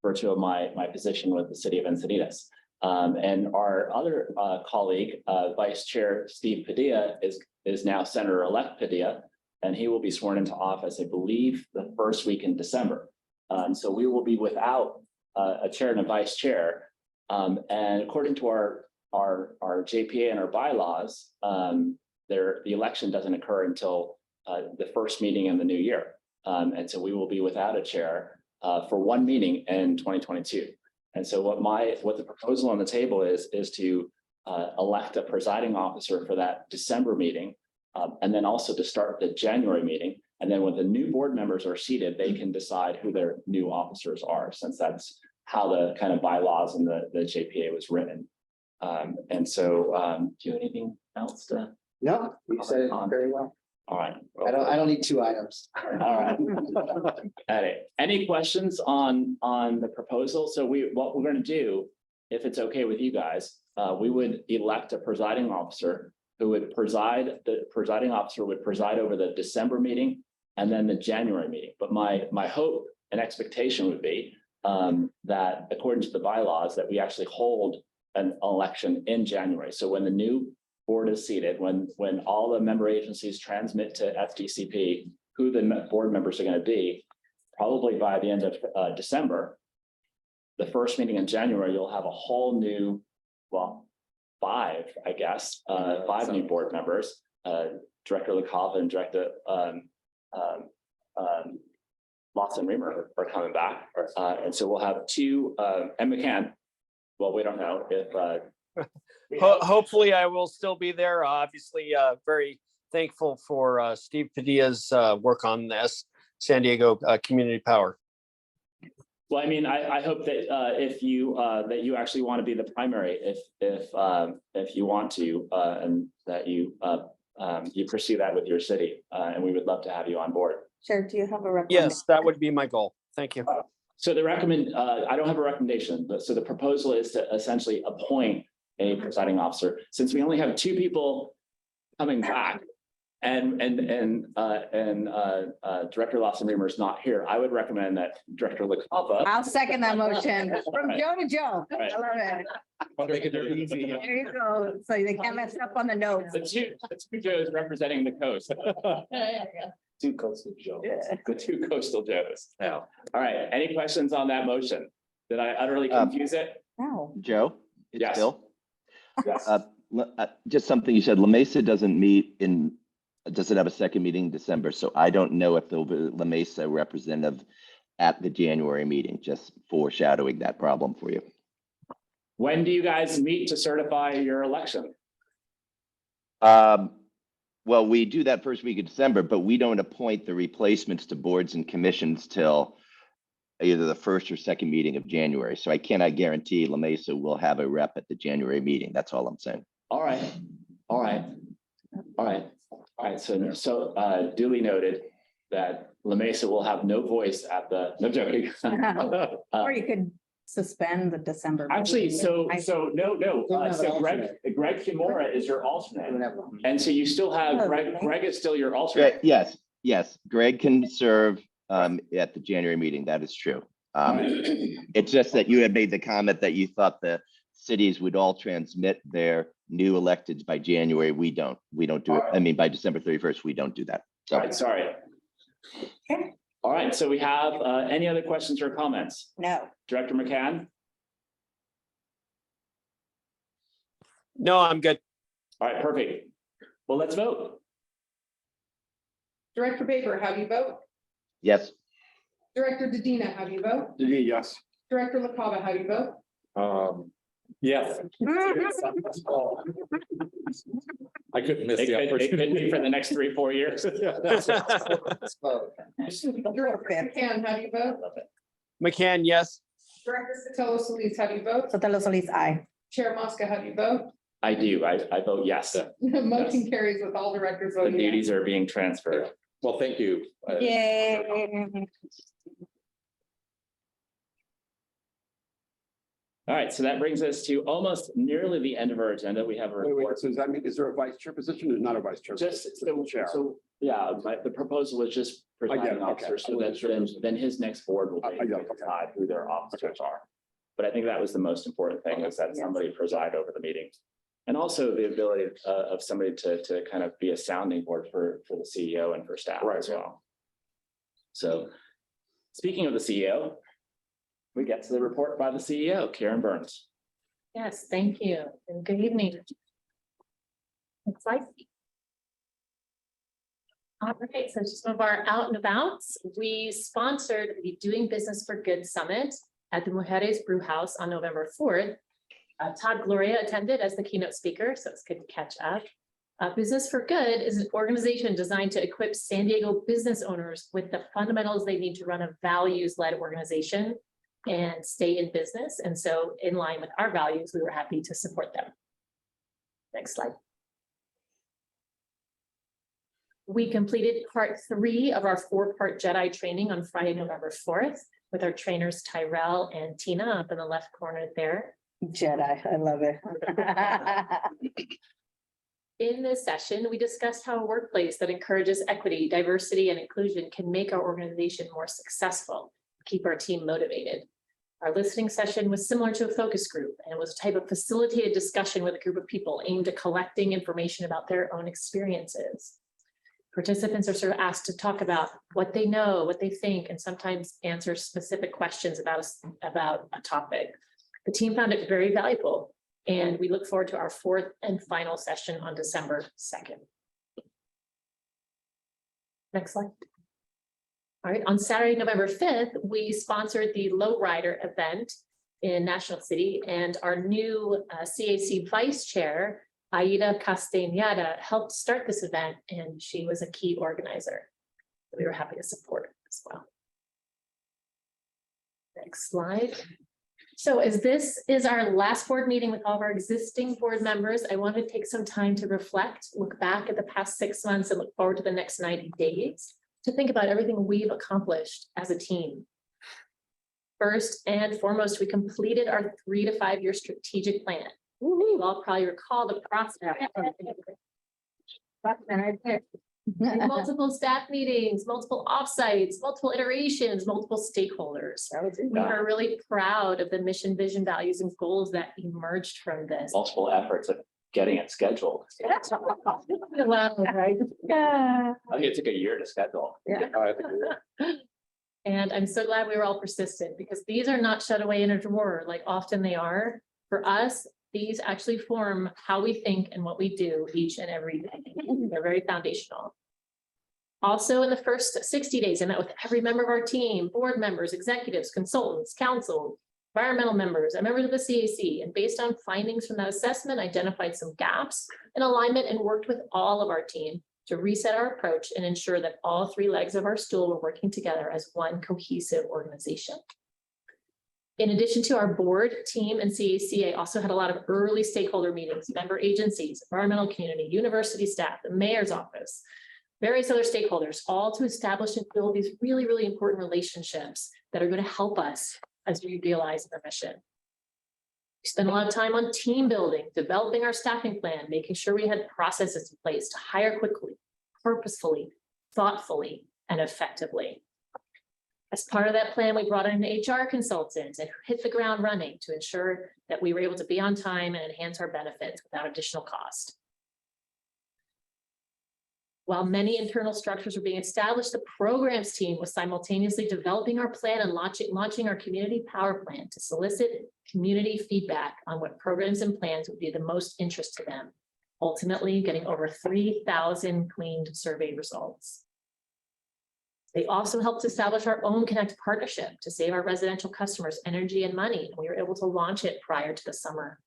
[SPEAKER 1] virtue of my position with the city of Encinitas. And our other colleague, Vice Chair Steve Padilla, is now Senator-elect Padilla, and he will be sworn into office, I believe, the first week in December. So we will be without a chair and a vice chair. And according to our JPA and our bylaws, the election doesn't occur until the first meeting in the new year. And so we will be without a chair for one meeting in 2022. And so what the proposal on the table is to elect a presiding officer for that December meeting, and then also to start the January meeting. And then when the new board members are seated, they can decide who their new officers are, since that's how the kind of bylaws and the JPA was written. And so do you have anything else to?
[SPEAKER 10] No, you said it very well.
[SPEAKER 1] All right.
[SPEAKER 10] I don't need two items.
[SPEAKER 1] All right. Any questions on the proposal? So what we're going to do, if it's okay with you guys, we would elect a presiding officer who would preside. The presiding officer would preside over the December meeting and then the January meeting. But my hope and expectation would be that according to the bylaws, that we actually hold an election in January. So when the new board is seated, when all the member agencies transmit to FDCP who the board members are going to be, probably by the end of December, the first meeting in January, you'll have a whole new, well, five new board members, Director LaCava and Director Lawson Reamer are coming back. And so we'll have two, and McCann. Well, we don't know if,
[SPEAKER 5] Hopefully I will still be there. Obviously, very thankful for Steve Padilla's work on this San Diego Community Power.
[SPEAKER 1] well, I mean, I hope that if you that you actually want to be the primary, if you want to, and that you pursue that with your city, and we would love to have you on board.
[SPEAKER 8] Chair, do you have a recommendation?
[SPEAKER 5] Yes, that would be my goal. Thank you.
[SPEAKER 1] So I don't have a recommendation, but so the proposal is to essentially appoint a presiding officer. Since we only have two people coming back, and Director Lawson Reamer is not here, I would recommend that Director LaCava.
[SPEAKER 8] I'll second that motion from Joe to Joe. I
[SPEAKER 1] Right.
[SPEAKER 8] love it.
[SPEAKER 4] Make it very easy.
[SPEAKER 8] There you go. So they can't mess up on the notes.
[SPEAKER 1] The two Joes representing the coast. Two coastal Joes, the two coastal Joes. Now, all right, any questions on that motion? Did I utterly confuse it?
[SPEAKER 8] No.
[SPEAKER 2] Joe? It's
[SPEAKER 1] Yes.
[SPEAKER 2] Bill.
[SPEAKER 1] Yes.
[SPEAKER 2] Just something you said, La Mesa doesn't have a second meeting in December, so I don't know if there'll be La Mesa representative at the January meeting, just foreshadowing that problem for you.
[SPEAKER 1] When do you guys meet to certify your election?
[SPEAKER 2] Well, we do that first week of December, but we don't appoint the replacements to boards and commissions till either the first or second meeting of January. So I cannot guarantee La Mesa will have a rep at the January meeting. That's all I'm saying.
[SPEAKER 1] All right, all right, all right, all right. So duly noted that La Mesa will have no voice at the, no joking.
[SPEAKER 8] Or you could suspend the December.
[SPEAKER 1] Actually,
[SPEAKER 8] meeting.
[SPEAKER 1] so Greg Kimura is your alternate. And so you still have Greg is still your alternate.
[SPEAKER 2] Yes. Greg can serve at the January meeting. That is true. It's just that you had made the comment that you thought the cities would all transmit their new electeds by January. We don't do it. I mean, by December 31st, we don't do that. So
[SPEAKER 1] All right, sorry. All right, so we have any other questions or comments?
[SPEAKER 8] No.
[SPEAKER 1] Director McCann?
[SPEAKER 5] No, I'm good.
[SPEAKER 1] All right, perfect. Well, let's vote.
[SPEAKER 3] Director Baker, how do you vote?
[SPEAKER 2] yes,
[SPEAKER 3] Director Dedina, how do you vote?
[SPEAKER 13] Yes.
[SPEAKER 3] Director LaCava, how do you vote?
[SPEAKER 4] Yes. I couldn't miss
[SPEAKER 1] It
[SPEAKER 4] the
[SPEAKER 1] could be
[SPEAKER 4] opportunity.
[SPEAKER 1] for the next 3-4 years.
[SPEAKER 10] Let's vote.
[SPEAKER 3] Director McCann, how do you vote?
[SPEAKER 5] McCann, yes.
[SPEAKER 3] Director Sotelo Solis, how do you vote?
[SPEAKER 8] Sotelo Solis, aye.
[SPEAKER 3] Chair Mosca, how do you vote?
[SPEAKER 1] I do. I vote yes. The
[SPEAKER 3] Motion carries with all directors voting yes.
[SPEAKER 1] duties are being transferred.
[SPEAKER 4] Well, thank you.
[SPEAKER 8] Yay.
[SPEAKER 1] All right, so that brings us to almost nearly the end of our agenda. We have a report.
[SPEAKER 13] So does that mean, is there a vice chair position? There's not a vice chair.
[SPEAKER 1] Just
[SPEAKER 13] position, chair.
[SPEAKER 1] Yeah, the proposal was just presiding
[SPEAKER 13] it,
[SPEAKER 1] officer,
[SPEAKER 13] okay.
[SPEAKER 1] so that then his next board will
[SPEAKER 13] I get it, okay.
[SPEAKER 1] decide who their officers are. But I think that was the most important thing, is that somebody preside over the meeting. And also the ability of somebody to kind of be a sounding board for the CEO and for staff as well. So speaking of the CEO, we get to the report by the CEO, Karen Burns.
[SPEAKER 9] Yes, thank you, and good evening. It's like. All right, so just some of our out and abouts. We sponsored the Doing Business for Good Summit at the Mujeres Brew House on November 4th. Todd Gloria attended as the keynote speaker, so it's good to catch up. Business for Good is an organization designed to equip San Diego business owners with the fundamentals they need to run a values-led organization and stay in business. And so in line with our values, we were happy to support them. Next slide. We completed part 3 of our 4-part Jedi training on Friday, November 4th with our trainers Tyrell and Tina up in the left corner there.
[SPEAKER 8] Jedi, I love it.
[SPEAKER 9] In this session, we discussed how a workplace that encourages equity, diversity, and inclusion can make our organization more successful, keep our team motivated. Our listening session was similar to a focus group, and it was a type of facilitated discussion with a group of people aimed at collecting information about their own experiences. Participants are sort of asked to talk about what they know, what they think, and sometimes answer specific questions about a topic. The team found it very valuable, and we look forward to our 4th and final session on December 2nd. Next slide. All right, on Saturday, November 5th, we sponsored the Lowrider event in National City, and our new CAC Vice Chair, Aida Castañeda, helped start this event, and she was a key organizer. We were happy to support as well. Next slide. So as this is our last board meeting with all of our existing board members, I want to take some time to reflect, look back at the past 6 months and look forward to the next 90 days to think about everything we've accomplished as a team. First and foremost, we completed our 3 to 5 year strategic plan. You all probably recall the process. Multiple staff meetings, multiple offsites, multiple iterations, multiple stakeholders. We are really proud of the mission, vision, values, and goals that emerged from this.
[SPEAKER 1] Multiple efforts of getting it scheduled.
[SPEAKER 9] Wow, right? Yeah.
[SPEAKER 1] I think it took a year to schedule.
[SPEAKER 9] And I'm so glad we were all persistent, because these are not shut away in a drawer like often they are. For us, these actually form how we think and what we do each and every day. They're very foundational. Also, in the first 60 days, I met with every member of our team, board members, executives, consultants, council, environmental members, and members of the CAC. And based on findings from that assessment, identified some gaps in alignment and worked with all of our team to reset our approach and ensure that all 3 legs of our stool were working together as one cohesive organization. In addition to our board, team, and CAC, I also had a lot of early stakeholder meetings, member agencies, environmental community, university staff, the mayor's office, various other stakeholders, all to establish and build these really, really important relationships that are going to help us as we realize our mission. We spent a lot of time on team building, developing our staffing plan, making sure we had processes in place to hire quickly, purposefully, thoughtfully, and effectively. As part of that plan, we brought in an HR consultant and hit the ground running to ensure that we were able to be on time and enhance our benefits without additional cost. While many internal structures were being established, the programs team was simultaneously developing our plan and launching our community power plan to solicit community feedback on what programs and plans would be the most interest to them, ultimately getting over 3,000 cleaned survey results. They also helped establish our own Connect partnership to save our residential customers energy and money, and we were able to launch it prior to the summer.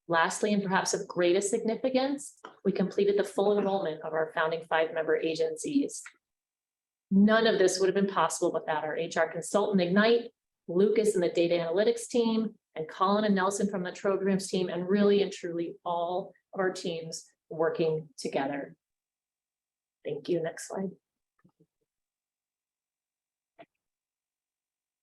[SPEAKER 9] Lastly, and perhaps of greatest significance, we completed the full enrollment of our founding 5-member agencies. None of this would have been possible without our HR consultant, Ignite, Lucas and the data analytics team, and Colin and Nelson from the programs team, and really and truly all of our teams working together. Thank you. Next slide.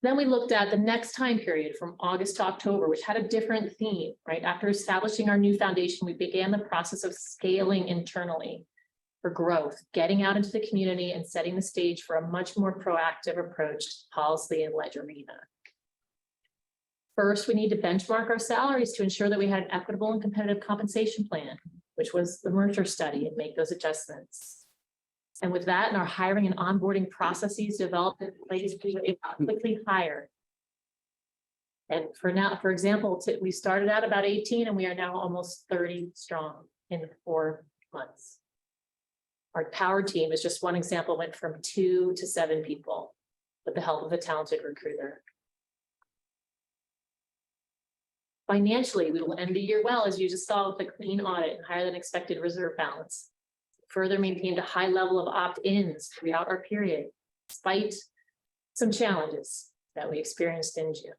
[SPEAKER 9] Then we looked at the next time period from August to October, which had a different theme, right? After establishing our new foundation, we began the process of scaling internally for growth, getting out into the community and setting the stage for a much more proactive approach to policy and ledger arena. First, we need to benchmark our salaries to ensure that we had an equitable and competitive compensation plan, which was the Mercer study, and make those adjustments. And with that and our hiring and onboarding processes developed in place, we were able to quickly hire. And for now, for example, we started out about 18 and we are now almost 30 strong in 4 months. Our power team is just one example, went from 2 to 7 people with the help of a talented recruiter. Financially, we will end the year well, as you just saw with the clean audit and higher than expected reserve balance. Further maintained a high level of opt-ins throughout our period, despite some challenges that we experienced in June.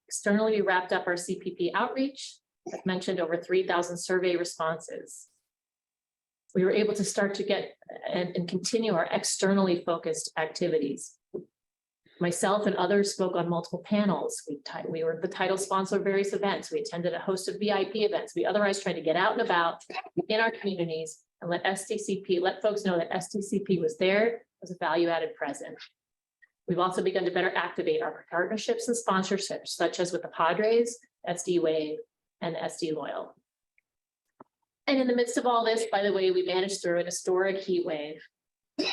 [SPEAKER 9] Externally, we wrapped up our CPP outreach, as mentioned, over 3,000 survey responses. We were able to start to get and continue our externally focused activities. Myself and others spoke on multiple panels. We were the title sponsor of various events. We attended a host of VIP events. We otherwise tried to get out and about in our communities and let folks know that STCP was there as a value-added present. We've also begun to better activate our partnerships and sponsorships, such as with the Padres, SD Wave, and SD Loyal. And in the midst of all this, by the way, we managed through an historic heat wave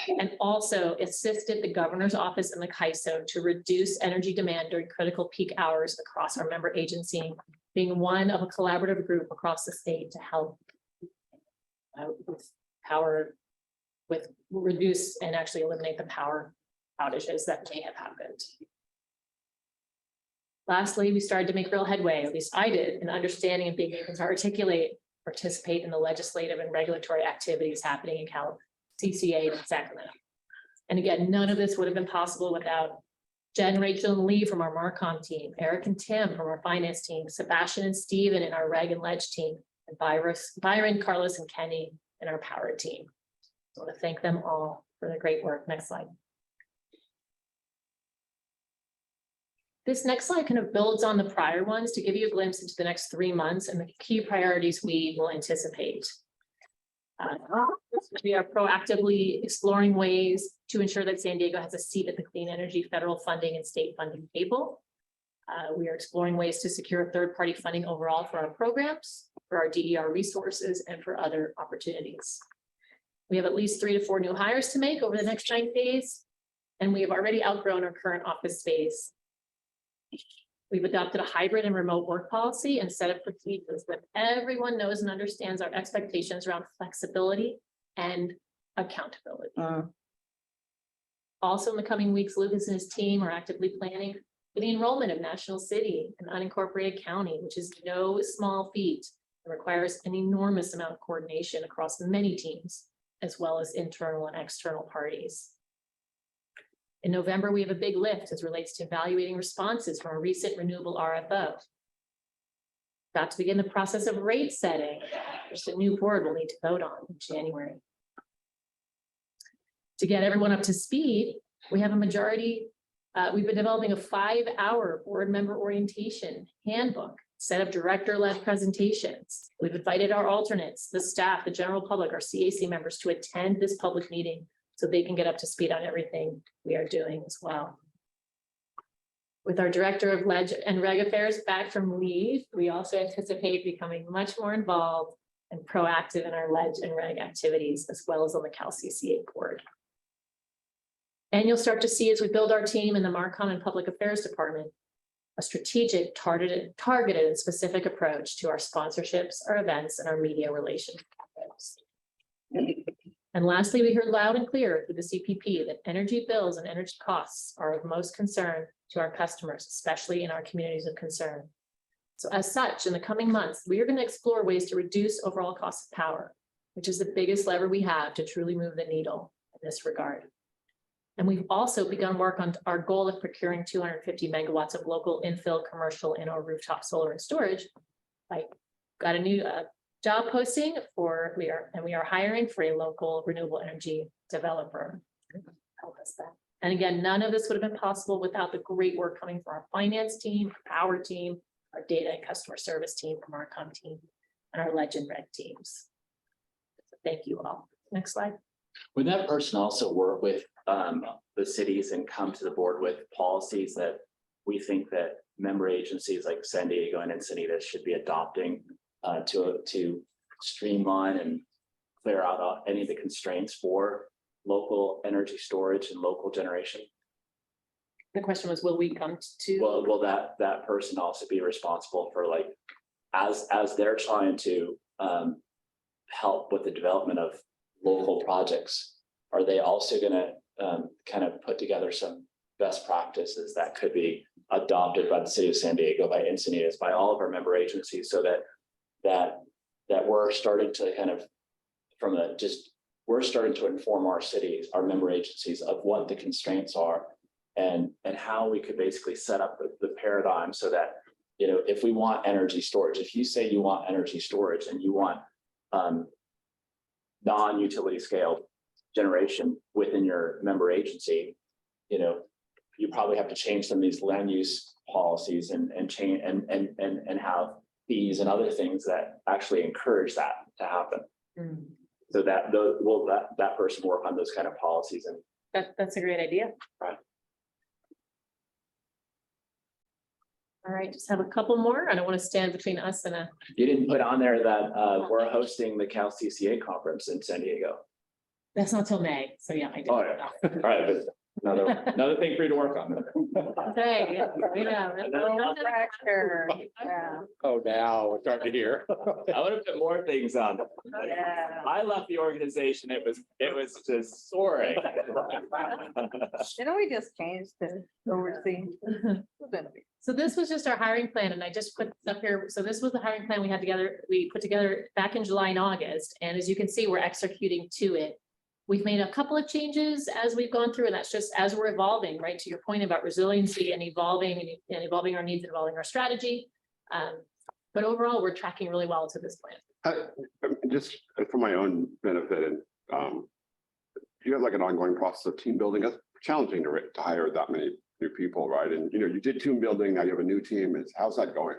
[SPEAKER 9] and also assisted the governor's office and the CAISO to reduce energy demand during critical peak hours across our member agency, being one of a collaborative group across the state to help with power with reduce and actually eliminate the power outages that may have happened. Lastly, we started to make real headway, at least I did, in understanding and being able to articulate, participate in the legislative and regulatory activities happening in CCA and Sacramento. And again, none of this would have been possible without Jen, Rachel, and Lee from our Marcom team, Eric and Tim from our finance team, Sebastian and Steven in our Reg and Ledge team, and Byron, Carlos, and Kenny in our power team. I want to thank them all for their great work. Next slide. This next slide kind of builds on the prior ones to give you a glimpse into the next 3 months and the key priorities we will anticipate. We are proactively exploring ways to ensure that San Diego has a seat at the clean energy federal funding and state funding table. We are exploring ways to secure third-party funding overall for our programs, for our DER resources, and for other opportunities. We have at least 3 to 4 new hires to make over the next 9 days, and we have already outgrown our current office space. We've adopted a hybrid and remote work policy and set up procedures that everyone knows and understands our expectations around flexibility and accountability. Also, in the coming weeks, Lucas and his team are actively planning for the enrollment of National City, an unincorporated county, which is no small feat and requires an enormous amount of coordination across many teams, as well as internal and external parties. In November, we have a big lift as relates to evaluating responses from a recent renewable RFO. About to begin the process of rate setting, which the new board will need to vote on in January. To get everyone up to speed, we have a majority, we've been developing a 5-hour board member orientation handbook, set of director-led presentations. We've invited our alternates, the staff, the general public, our CAC members to attend this public meeting so they can get up to speed on everything we are doing as well. With our Director of Ledge and Reg Affairs back from leave, we also anticipate becoming much more involved and proactive in our Ledge and Reg activities, as well as on the Cal CCA board. And you'll start to see as we build our team in the Marcom and Public Affairs Department, a strategic, targeted and specific approach to our sponsorships, our events, and our media relations. And lastly, we heard loud and clear through the CPP that energy bills and energy costs are of most concern to our customers, especially in our communities of concern. So as such, in the coming months, we are going to explore ways to reduce overall cost of power, which is the biggest lever we have to truly move the needle in this regard. And we've also begun work on our goal of procuring 250 megawatts of local infill commercial and or rooftop solar and storage. I got a new job posting for, we are hiring for a local renewable energy developer. Help us that. And again, none of this would have been possible without the great work coming from our finance team, our power team, our data and customer service team, from our com team, and our Ledge and Reg teams. So thank you all. Next slide.
[SPEAKER 1] Would that person also work with the cities and come to the board with policies that we think that member agencies like San Diego and Encinitas should be adopting to streamline and clear out any of the constraints for local energy storage and local generation?
[SPEAKER 9] The question was, will we come to?
[SPEAKER 1] Well, will that person also be responsible for, like, as they're trying to help with the development of local projects, are they also going to kind of put together some best practices that could be adopted by the city of San Diego, by Encinitas, by all of our member agencies, so that we're starting to kind of we're starting to inform our cities, our member agencies, of what the constraints are and how we could basically set up the paradigm so that, you know, if we want energy storage, if you say you want energy storage and you want non-utility scale generation within your member agency, you know, you probably have to change some of these land use policies and change and have fees and other things that actually encourage that to happen. So that person work on those kind of policies? And
[SPEAKER 9] That's a great idea.
[SPEAKER 1] Right.
[SPEAKER 9] All right, just have a couple more. I don't want to stand between us and a.
[SPEAKER 1] You didn't put on there that we're hosting the Cal CCA conference in San Diego.
[SPEAKER 9] That's not till May, so yeah, I did.
[SPEAKER 1] Oh, yeah. All right, but Another thing for you to work on.
[SPEAKER 9] Okay, yeah.
[SPEAKER 4] Oh, now we're starting to hear.
[SPEAKER 1] I would have put more things on.
[SPEAKER 8] Yeah.
[SPEAKER 1] I left the organization, it was just soaring.
[SPEAKER 8] Didn't we just change to oversee?
[SPEAKER 9] So this was just our hiring plan, and I just put this up here. So this was the hiring plan we put together back in July and August. And as you can see, we're executing to it. We've made a couple of changes as we've gone through, and that's just as we're evolving, right? To your point about resiliency and evolving our needs and evolving our strategy. But overall, we're tracking really well to this plan.
[SPEAKER 13] Just for my own benefit, and you have like an ongoing process of team building. That's challenging to hire that many new people, right? And you did team building, now you have a new team. How's that going?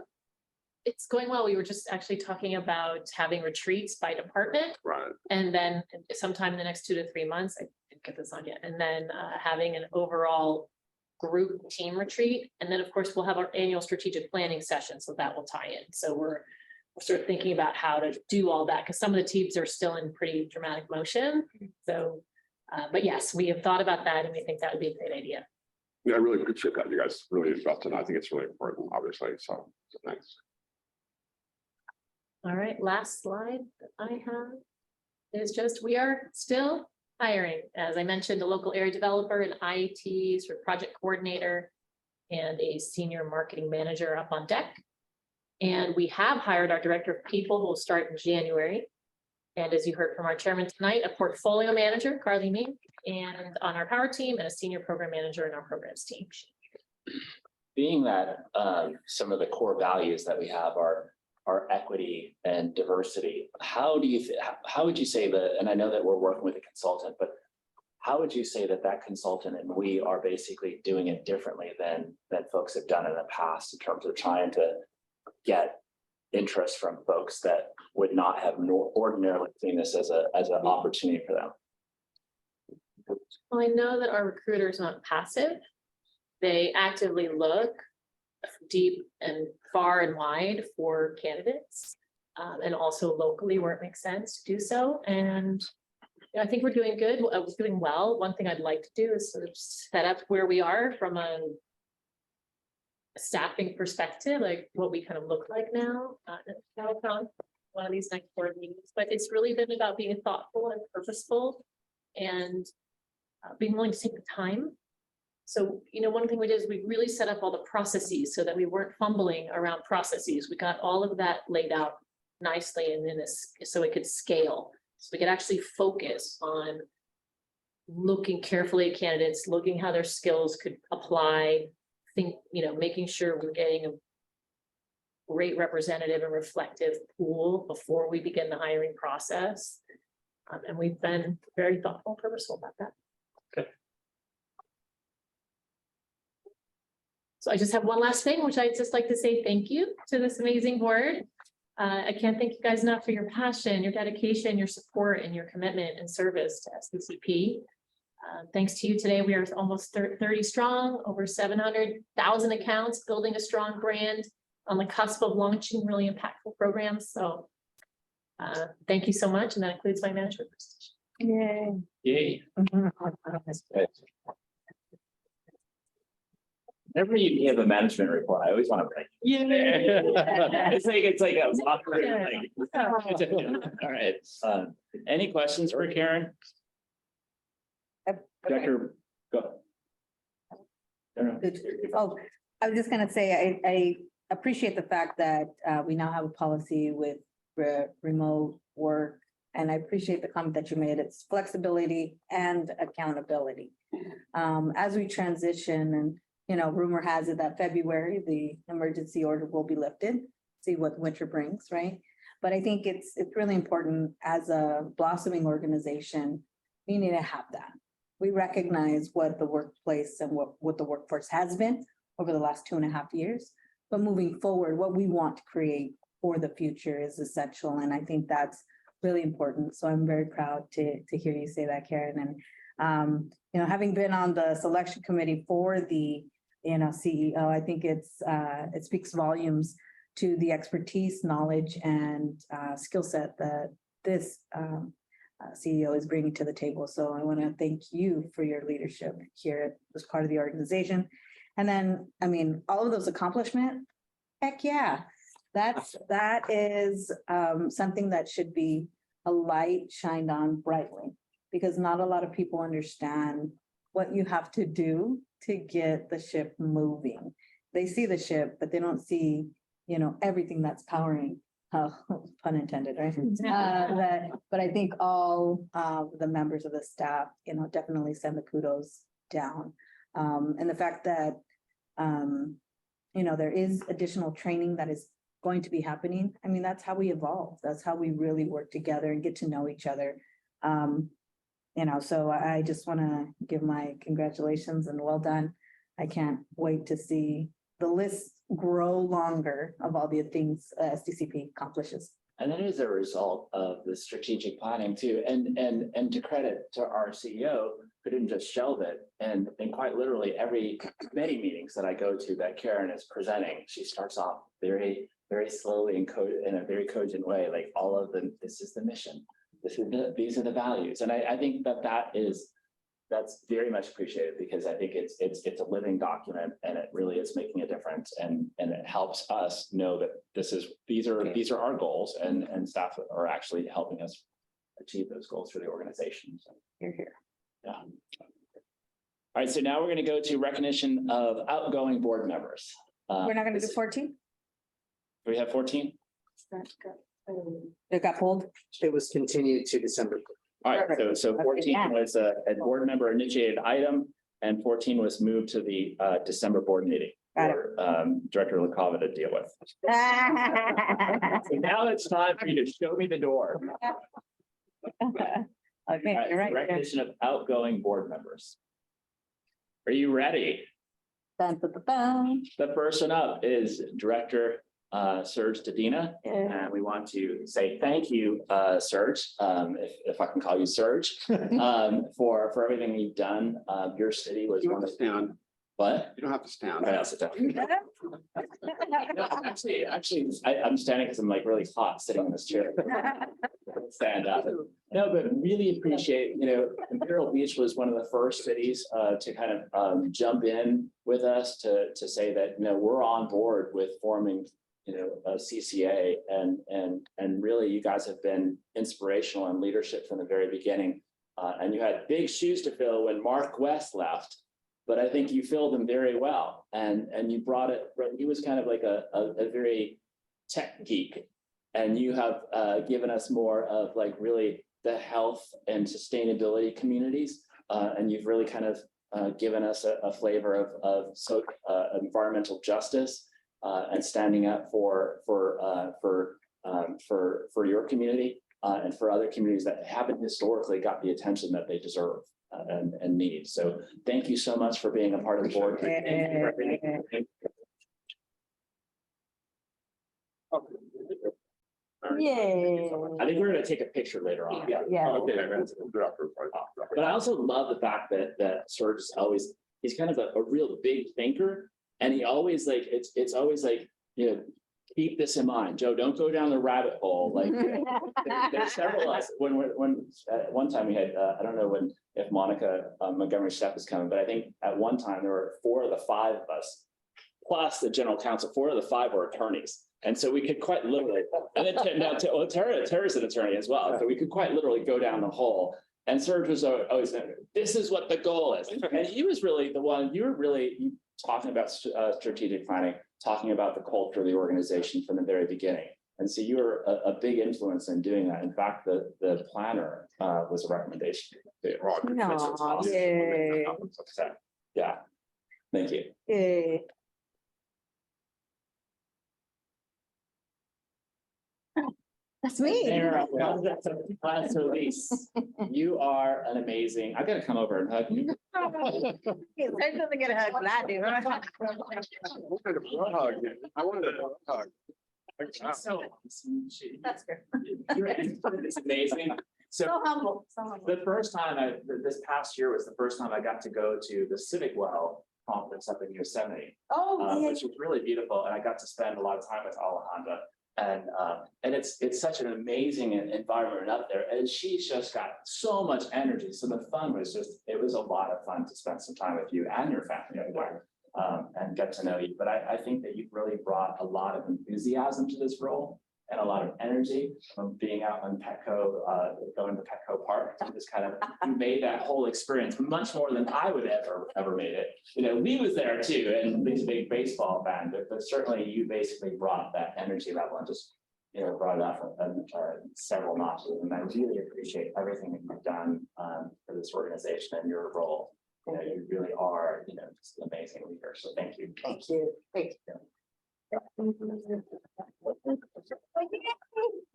[SPEAKER 9] It's going well. We were just actually talking about having retreats by department.
[SPEAKER 13] Right.
[SPEAKER 9] And then sometime in the next 2 to 3 months, I didn't get this on yet, and then having an overall group team retreat. And then, of course, we'll have our annual strategic planning session, so that will tie in. So we're sort of thinking about how to do all that, because some of the teams are still in pretty dramatic motion. So, but yes, we have thought about that, and we think that would be a great idea.
[SPEAKER 13] Yeah, I really appreciate that. You guys really invested. I think it's really important, obviously. So thanks.
[SPEAKER 9] All right, last slide that I have is just, we are still hiring, as I mentioned, a local area developer, an IT sort of project coordinator, and a senior marketing manager up on deck. And we have hired our director of people who will start in January. And as you heard from our chairman tonight, a portfolio manager, Carly Mink, and on our power team, and a senior program manager in our programs team.
[SPEAKER 1] Being that some of the core values that we have are equity and diversity, how would you say that, and I know that we're working with a consultant, but how would you say that consultant and we are basically doing it differently than folks have done in the past in terms of trying to get interest from folks that would not have ordinarily seen this as an opportunity for them?
[SPEAKER 9] Well, I know that our recruiters aren't passive. They actively look deep and far and wide for candidates, and also locally where it makes sense to do so. And I think we're doing good. We're doing well. One thing I'd like to do is sort of set up where we are from a staffing perspective, like what we kind of look like now. One of these next board meetings, but it's really been about being thoughtful and purposeful, and being willing to take the time. So, one thing we did is we really set up all the processes so that we weren't fumbling around processes. We got all of that laid out nicely, and then so it could scale. So we could actually focus on looking carefully at candidates, looking how their skills could apply, making sure we're getting a great representative and reflective pool before we begin the hiring process. And we've been very thoughtful and purposeful about that. So I just have one last thing, which I'd just like to say thank you to this amazing board. I can't thank you guys enough for your passion, your dedication, your support, and your commitment and service to SCCP. Thanks to you today, we are almost 30 strong, over 700,000 accounts, building a strong brand, on the cusp of launching really impactful programs. So thank you so much. And that includes my management presentation.
[SPEAKER 1] Yay. Whenever you have a management report, I always want to break. It's like a awkward thing. All right. Any questions for Karen? Director, go.
[SPEAKER 8] Oh, I was just gonna say, I appreciate the fact that we now have a policy with remote work. And I appreciate the comment that you made. It's flexibility and accountability. As we transition, and rumor has it that February, the emergency order will be lifted, see what winter brings, right? But I think it's really important as a blossoming organization, we need to have that. We recognize what the workplace and what the workforce has been over the last 2.5 years, but moving forward, what we want to create for the future is essential. And I think that's really important. So I'm very proud to hear you say that, Karen. And, having been on the selection committee for the CEO, I think it speaks volumes to the expertise, knowledge, and skill set that this CEO is bringing to the table. So I want to thank you for your leadership here as part of the organization. And then, I mean, all of those accomplishments, heck yeah, that is something that should be a light shined on brightly, because not a lot of people understand what you have to do to get the ship moving. They see the ship, but they don't see, you know, everything that's powering, pun intended, right? But I think all the members of the staff, you know, definitely send the kudos down. And the fact that, you know, there is additional training that is going to be happening. I mean, that's how we evolve. That's how we really work together and get to know each other. You know, so I just want to give my congratulations and well done. I can't wait to see the list grow longer of all the things SDCP accomplishes.
[SPEAKER 1] And that is a result of the strategic planning too. And to credit to our CEO, who didn't just shelve it. And quite literally every many meetings that I go to that Karen is presenting, she starts off very slowly and in a very cogent way, like all of them, this is the mission. These are the values. And I think that's very much appreciated, because I think it's a living document, and it really is making a difference, and it helps us know that these are our goals, and staff are actually helping us achieve those goals for the organization. So,
[SPEAKER 8] Here.
[SPEAKER 1] yeah. All right, so now we're going to go to recognition of outgoing board members.
[SPEAKER 8] We're not going to do 14?
[SPEAKER 1] Do we have 14?
[SPEAKER 8] It got pulled.
[SPEAKER 10] It was continued to December.
[SPEAKER 1] All right, so 14
[SPEAKER 8] yeah.
[SPEAKER 1] was a board member initiated item, and 14 was moved to the December board meeting
[SPEAKER 8] Got it.
[SPEAKER 1] for Director LaCava to deal with. So now it's time for you to show me the door.
[SPEAKER 8] Okay,
[SPEAKER 1] All right,
[SPEAKER 8] you're right.
[SPEAKER 1] recognition of outgoing board members. Are you ready?
[SPEAKER 8] Dun, dun, dun, dun.
[SPEAKER 1] The first one up is Director Serge Dedina,
[SPEAKER 8] Yeah.
[SPEAKER 1] and we want to say thank you, Serge, if I can call you Serge, for everything you've done. Your city was
[SPEAKER 13] You
[SPEAKER 1] one
[SPEAKER 13] don't
[SPEAKER 1] of
[SPEAKER 13] have to stand.
[SPEAKER 1] what?
[SPEAKER 13] You don't have to stand.
[SPEAKER 1] Right, I'll sit down. No, actually, I'm standing because I'm like really hot sitting in this chair. Stand up. No, but really appreciate, you know, Imperial Beach was one of the first cities to kind of jump in with us to say that, you know, we're on board with forming, you know, a CCA, and really you guys have been inspirational in leadership from the very beginning. And you had big shoes to fill when Mark West left, but I think you filled them very well. And you brought it, he was kind of like a very tech geek. And you have given us more of like really the health and sustainability communities. And you've really kind of given us a flavor of environmental justice and standing up for your community and for other communities that haven't historically got the attention that they deserve and need. So thank you so much for being a part of the board. Thank you for everything.
[SPEAKER 8] Yay.
[SPEAKER 1] I think we're going to take a picture later on.
[SPEAKER 8] Yeah.
[SPEAKER 1] Okay. But I also love the fact that Serge is always, he's kind of a real big thinker. And he always like, it's always like, you know, keep this in mind, Joe, don't go down the rabbit hole. Like there's several of us when one time we had, I don't know if Monica Montgomery Stepp is coming, but I think at one time there were 4 of the 5 of us, plus the general counsel, 4 of the 5 were attorneys. And so we could quite literally, and then now Tara's an attorney as well. So we could quite literally go down the hole. And Serge was always, this is what the goal is. And he was really the one, you were really talking about strategic planning, talking about the culture of the organization from the very beginning. And so you were a big influence in doing that. In fact, the planner was a recommendation.
[SPEAKER 8] Aw, yay.
[SPEAKER 1] Yeah, thank you.
[SPEAKER 8] Yay. That's me.
[SPEAKER 1] Sarah, class release. You are an amazing, I gotta come over and hug you.
[SPEAKER 8] Serge doesn't get a hug, but I do.
[SPEAKER 13] I wanted a hug.
[SPEAKER 1] So,
[SPEAKER 8] That's good.
[SPEAKER 1] it's amazing. So
[SPEAKER 8] So humble, so humble.
[SPEAKER 1] the first time this past year was the first time I got to go to the Civic Well conference up in Yosemite,
[SPEAKER 8] Oh, yeah.
[SPEAKER 1] which was really beautiful. And I got to spend a lot of time with Alejandra. And it's such an amazing environment up there, and she's just got so much energy. So the fun was it was a lot of fun to spend some time with you and your family up there, and get to know you. But I think that you've really brought a lot of enthusiasm to this role and a lot of energy from being out on Petco, going to Petco Park. You just kind of, you made that whole experience much more than I would ever made it. You know, Lee was there too, and Lee's a big baseball fan, but certainly you basically brought that energy level and just, you know, brought it up several notches. And I really appreciate everything that you've done for this organization and your role. You know, you really are, you know, just an amazing leader. So thank you.
[SPEAKER 8] Thank you. Thank you.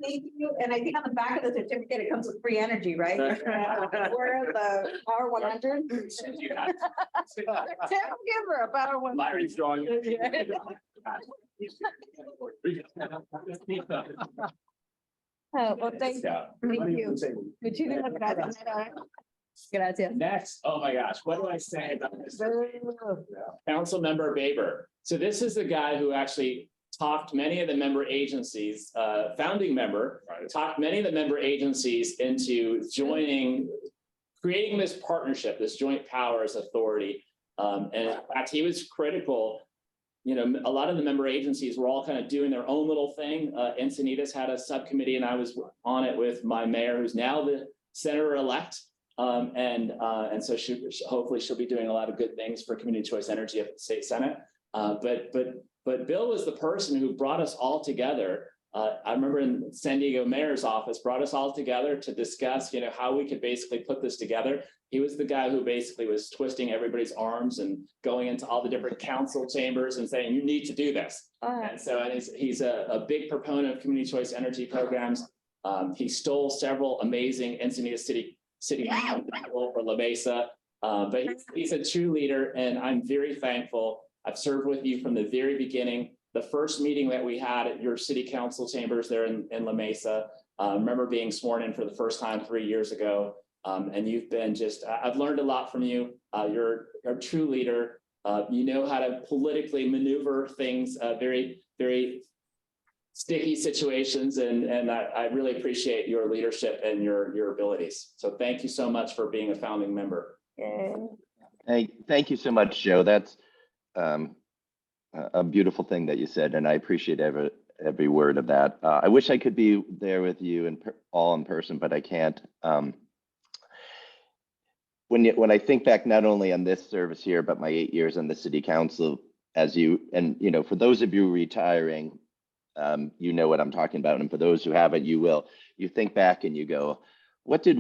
[SPEAKER 8] Thank you. And I think on the back of the certificate, it comes with free energy, right? We're the Power 100.
[SPEAKER 1] Yeah.
[SPEAKER 8] Tim Giver, a Power 100.
[SPEAKER 1] Larry's drawing.
[SPEAKER 8] Well, thank you. Muchísimas gracias. Gracias.
[SPEAKER 1] Next, oh my gosh, what do I say about this? Councilmember Baber. So this is the guy who actually talked many of the member agencies, founding member, talked many of the member agencies into creating this partnership, this joint powers authority. And in fact, he was critical. You know, a lot of the member agencies were all kind of doing their own little thing. Encinitas had a subcommittee, and I was on it with my mayor, who's now the senator-elect. And so hopefully she'll be doing a lot of good things for community choice energy at the state senate. But Bill was the person who brought us all together. I remember in San Diego mayor's office, brought us all together to discuss, you know, how we could basically put this together. He was the guy who basically was twisting everybody's arms and going into all the different council chambers and saying, you need to do this. And so he's a big proponent of community choice energy programs. He stole several amazing Encinitas City for La Mesa, but he's a true leader, and I'm very thankful. I've served with you from the very beginning. The first meeting that we had at your city council chambers there in La Mesa, remember being sworn in for the first time 3 years ago. And you've been I've learned a lot from you. You're a true leader. You know how to politically maneuver things, very, very sticky situations. And I really appreciate your leadership and your abilities. So thank you so much for being a founding member.
[SPEAKER 2] Thank you so much, Joe. That's a beautiful thing that you said, and I appreciate every word of that. I wish I could be there with you all in person, but I can't. When I think back not only on this service here, but my 8 years on the city council, for those of you retiring, you know what I'm talking about, and for those who haven't, you will. You think back and you go, what did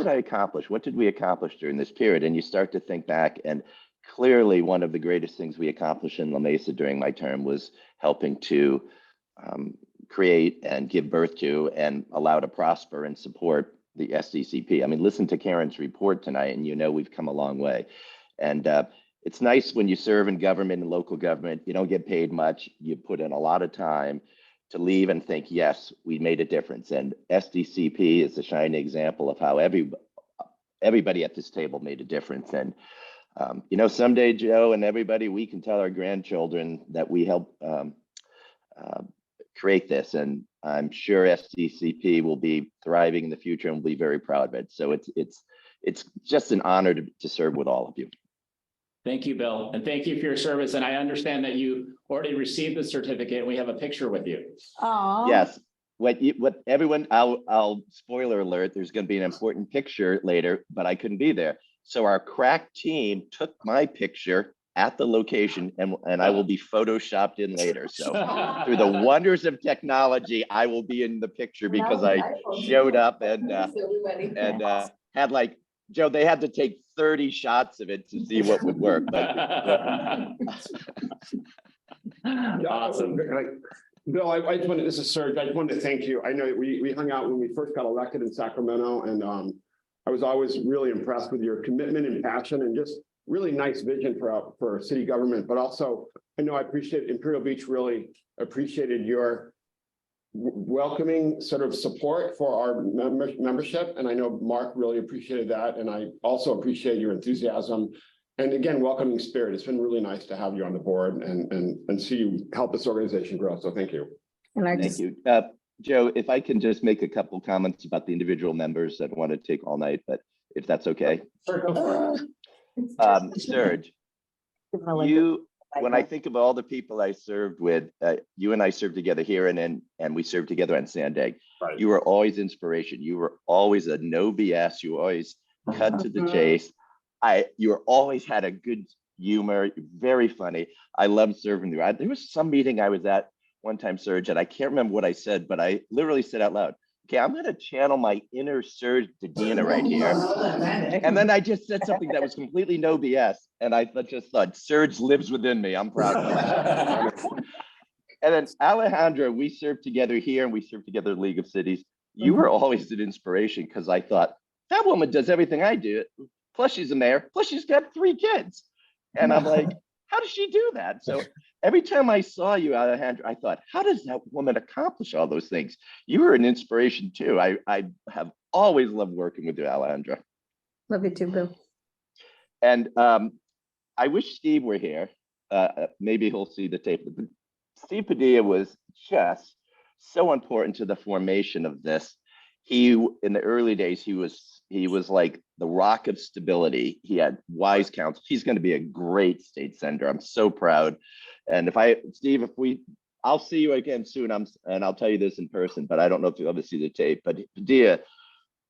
[SPEAKER 2] I accomplish? What did we accomplish during this period? And you start to think back, and clearly one of the greatest things we accomplished in La Mesa during my term was helping to create and give birth to and allow to prosper and support the SDCP. I mean, listen to Karen's report tonight, and you know we've come a long way. And it's nice when you serve in government and local government, you don't get paid much. You put in a lot of time to leave and think, yes, we made a difference. And SDCP is a shining example of how everybody at this table made a difference. And someday, Joe and everybody, we can tell our grandchildren that we helped create this. And I'm sure SDCP will be thriving in the future and will be very proud of it. So it's just an honor to serve with all of you.
[SPEAKER 1] Thank you, Bill, and thank you for your service. And I understand that you already received the certificate. We have a picture with you.
[SPEAKER 8] Oh.
[SPEAKER 2] Yes. What everyone, I'll spoiler alert, there's going to be an important picture later, but I couldn't be there. So our crack team took my picture at the location, and I will be photoshopped in later. So through the wonders of technology, I will be in the picture because I showed up and had like, Joe, they had to take 30 shots of it to see what would work. But
[SPEAKER 1] awesome.
[SPEAKER 13] Bill, this is Serge. I just wanted to thank you. I know we hung out when we first got elected in Sacramento, and I was always really impressed with your commitment and passion and just really nice vision for city government. But also, I know Imperial Beach really appreciated your welcoming sort of support for our membership. And I know Mark really appreciated that. And I also appreciate your enthusiasm. And again, welcoming spirit. It's been really nice to have you on the board and see you help this organization grow. So thank you.
[SPEAKER 8] And I
[SPEAKER 2] Thank
[SPEAKER 8] just,
[SPEAKER 2] you. Joe, if I can just make a couple comments about the individual members that want to take all night, but if that's okay.
[SPEAKER 1] Sure, go for it.
[SPEAKER 2] Serge, you, when I think of all the people I served with, you and I served together here and we served together on Sandag.
[SPEAKER 13] Right.
[SPEAKER 2] You were always inspiration. You were always a no BS. You always cut to the chase. You were always had a good humor, very funny. I loved serving you. There was some meeting I was at one time, Serge, and I can't remember what I said, but I literally said out loud, okay, I'm going to channel my inner Serge Dedina right here. And then I just said something that was completely no BS. And I just thought, Serge lives within me. I'm proud of that. And then Alejandra, we served together here and we served together in League of Cities. You were always an inspiration because I thought, that woman does everything I do. Plus she's a mayor, plus she's got 3 kids. And I'm like, how does she do that? So every time I saw you, Alejandra, I thought, how does that woman accomplish all those things? You were an inspiration too. I have always loved working with you, Alejandra.
[SPEAKER 8] love you too, Bill.
[SPEAKER 2] And I wish Steve were here. Maybe he'll see the tape. But Steve Padilla was just so important to the formation of this. In the early days, he was like the rock of stability. He had wise counsel. He's going to be a great state senator. I'm so proud. And Steve, I'll see you again soon. And I'll tell you this in person, but I don't know if you'll ever see the tape. But Padilla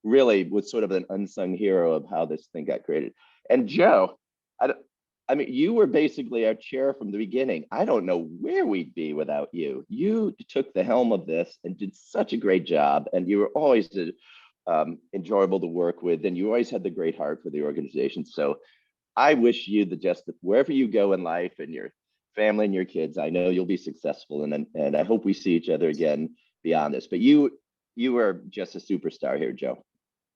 [SPEAKER 2] really was sort of an unsung hero of how this thing got created. And Joe, I mean, you were basically our chair from the beginning. I don't know where we'd be without you. You took the helm of this and did such a great job. And you were always enjoyable to work with. And you always had the great heart for the organization. So I wish you wherever you go in life and your family and your kids, I know you'll be successful. And I hope we see each other again beyond this. But you are just a superstar here, Joe.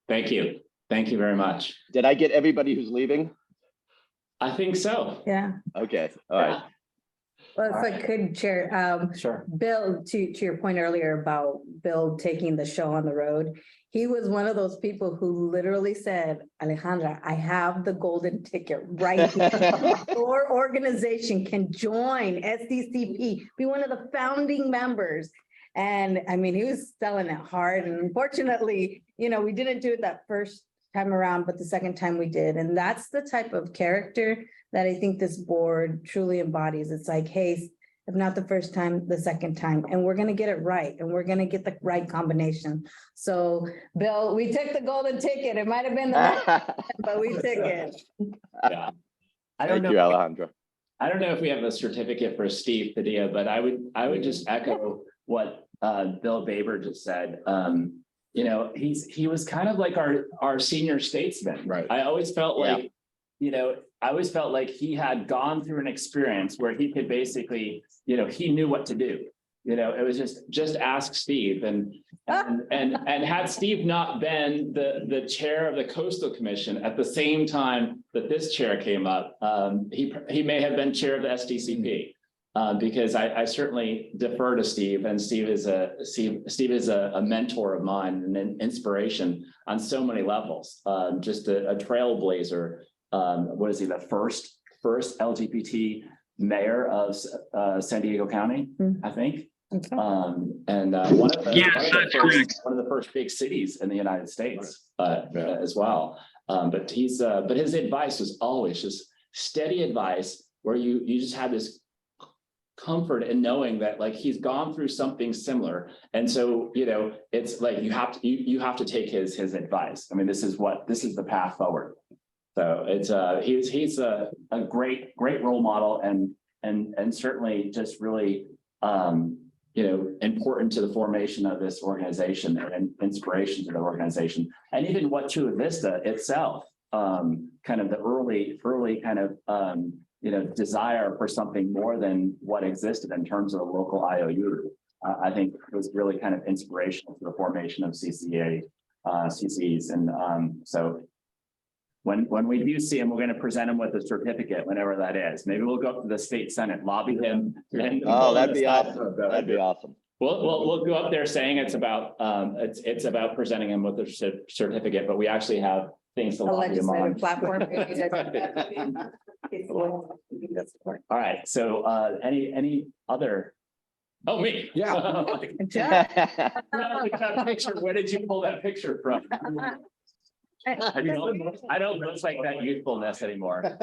[SPEAKER 1] Thank you. Thank you very much.
[SPEAKER 2] Did I get everybody who's leaving?
[SPEAKER 1] I think so.
[SPEAKER 8] Yeah.
[SPEAKER 2] Okay. All right.
[SPEAKER 8] Well, if I could, Chair,
[SPEAKER 1] Sure.
[SPEAKER 8] Bill, to your point earlier about Bill taking the show on the road, he was one of those people who literally said, Alejandra, I have the golden ticket right here. Your organization can join SDCP, be one of the founding members. And I mean, he was selling it hard. And unfortunately, we didn't do it that first time around, but the second time we did. And that's the type of character that I think this board truly embodies. It's like, hey, if not the first time, the second time, and we're going to get it right. And we're going to get the right combination. So Bill, we took the golden ticket. It might've been the but we took it.
[SPEAKER 1] Yeah.
[SPEAKER 2] Thank you, Alejandra.
[SPEAKER 1] I don't know if we have a certificate for Steve Padilla, but I would just echo what Bill Baber just said. He was kind of like our senior statesman.
[SPEAKER 4] Right.
[SPEAKER 1] I always felt like, he had gone through an experience where he could basically, he knew what to do. It was just ask Steve and had Steve not been the chair of the Coastal Commission at the same time that this chair came up, he may have been chair of the SDCP. Because I certainly defer to Steve, and Steve is a mentor of mine and an inspiration on so many levels. Just a trailblazer. What is he? The first LGBT mayor of San Diego County, I think.
[SPEAKER 8] Okay.
[SPEAKER 1] And one of the first big cities in the United States as well. But his advice was always just steady advice, where you just had this comfort in knowing that he's gone through something similar. And so, it's like you have to take his advice. I mean, this is the path forward. So it's he's a great role model and certainly just really important to the formation of this organization and inspiration to the organization. And even what Chula Vista itself, kind of the early kind of desire for something more than what existed in terms of a local IOU. I think it was really kind of inspirational to the formation of CCs. And so when we do see him, we're going to present him with a certificate, whenever that is. Maybe we'll go up to the state Senate, lobby him.
[SPEAKER 2] Oh, that'd be awesome. That'd be awesome.
[SPEAKER 1] We'll go up there saying it's about presenting him with a certificate, but we actually have things to
[SPEAKER 8] A
[SPEAKER 1] lobby him on.
[SPEAKER 8] legislative platform.
[SPEAKER 1] All right, so any other Oh, me?
[SPEAKER 4] Yeah.
[SPEAKER 1] Picture, where did you pull that picture from? I don't look like that youthfulness anymore.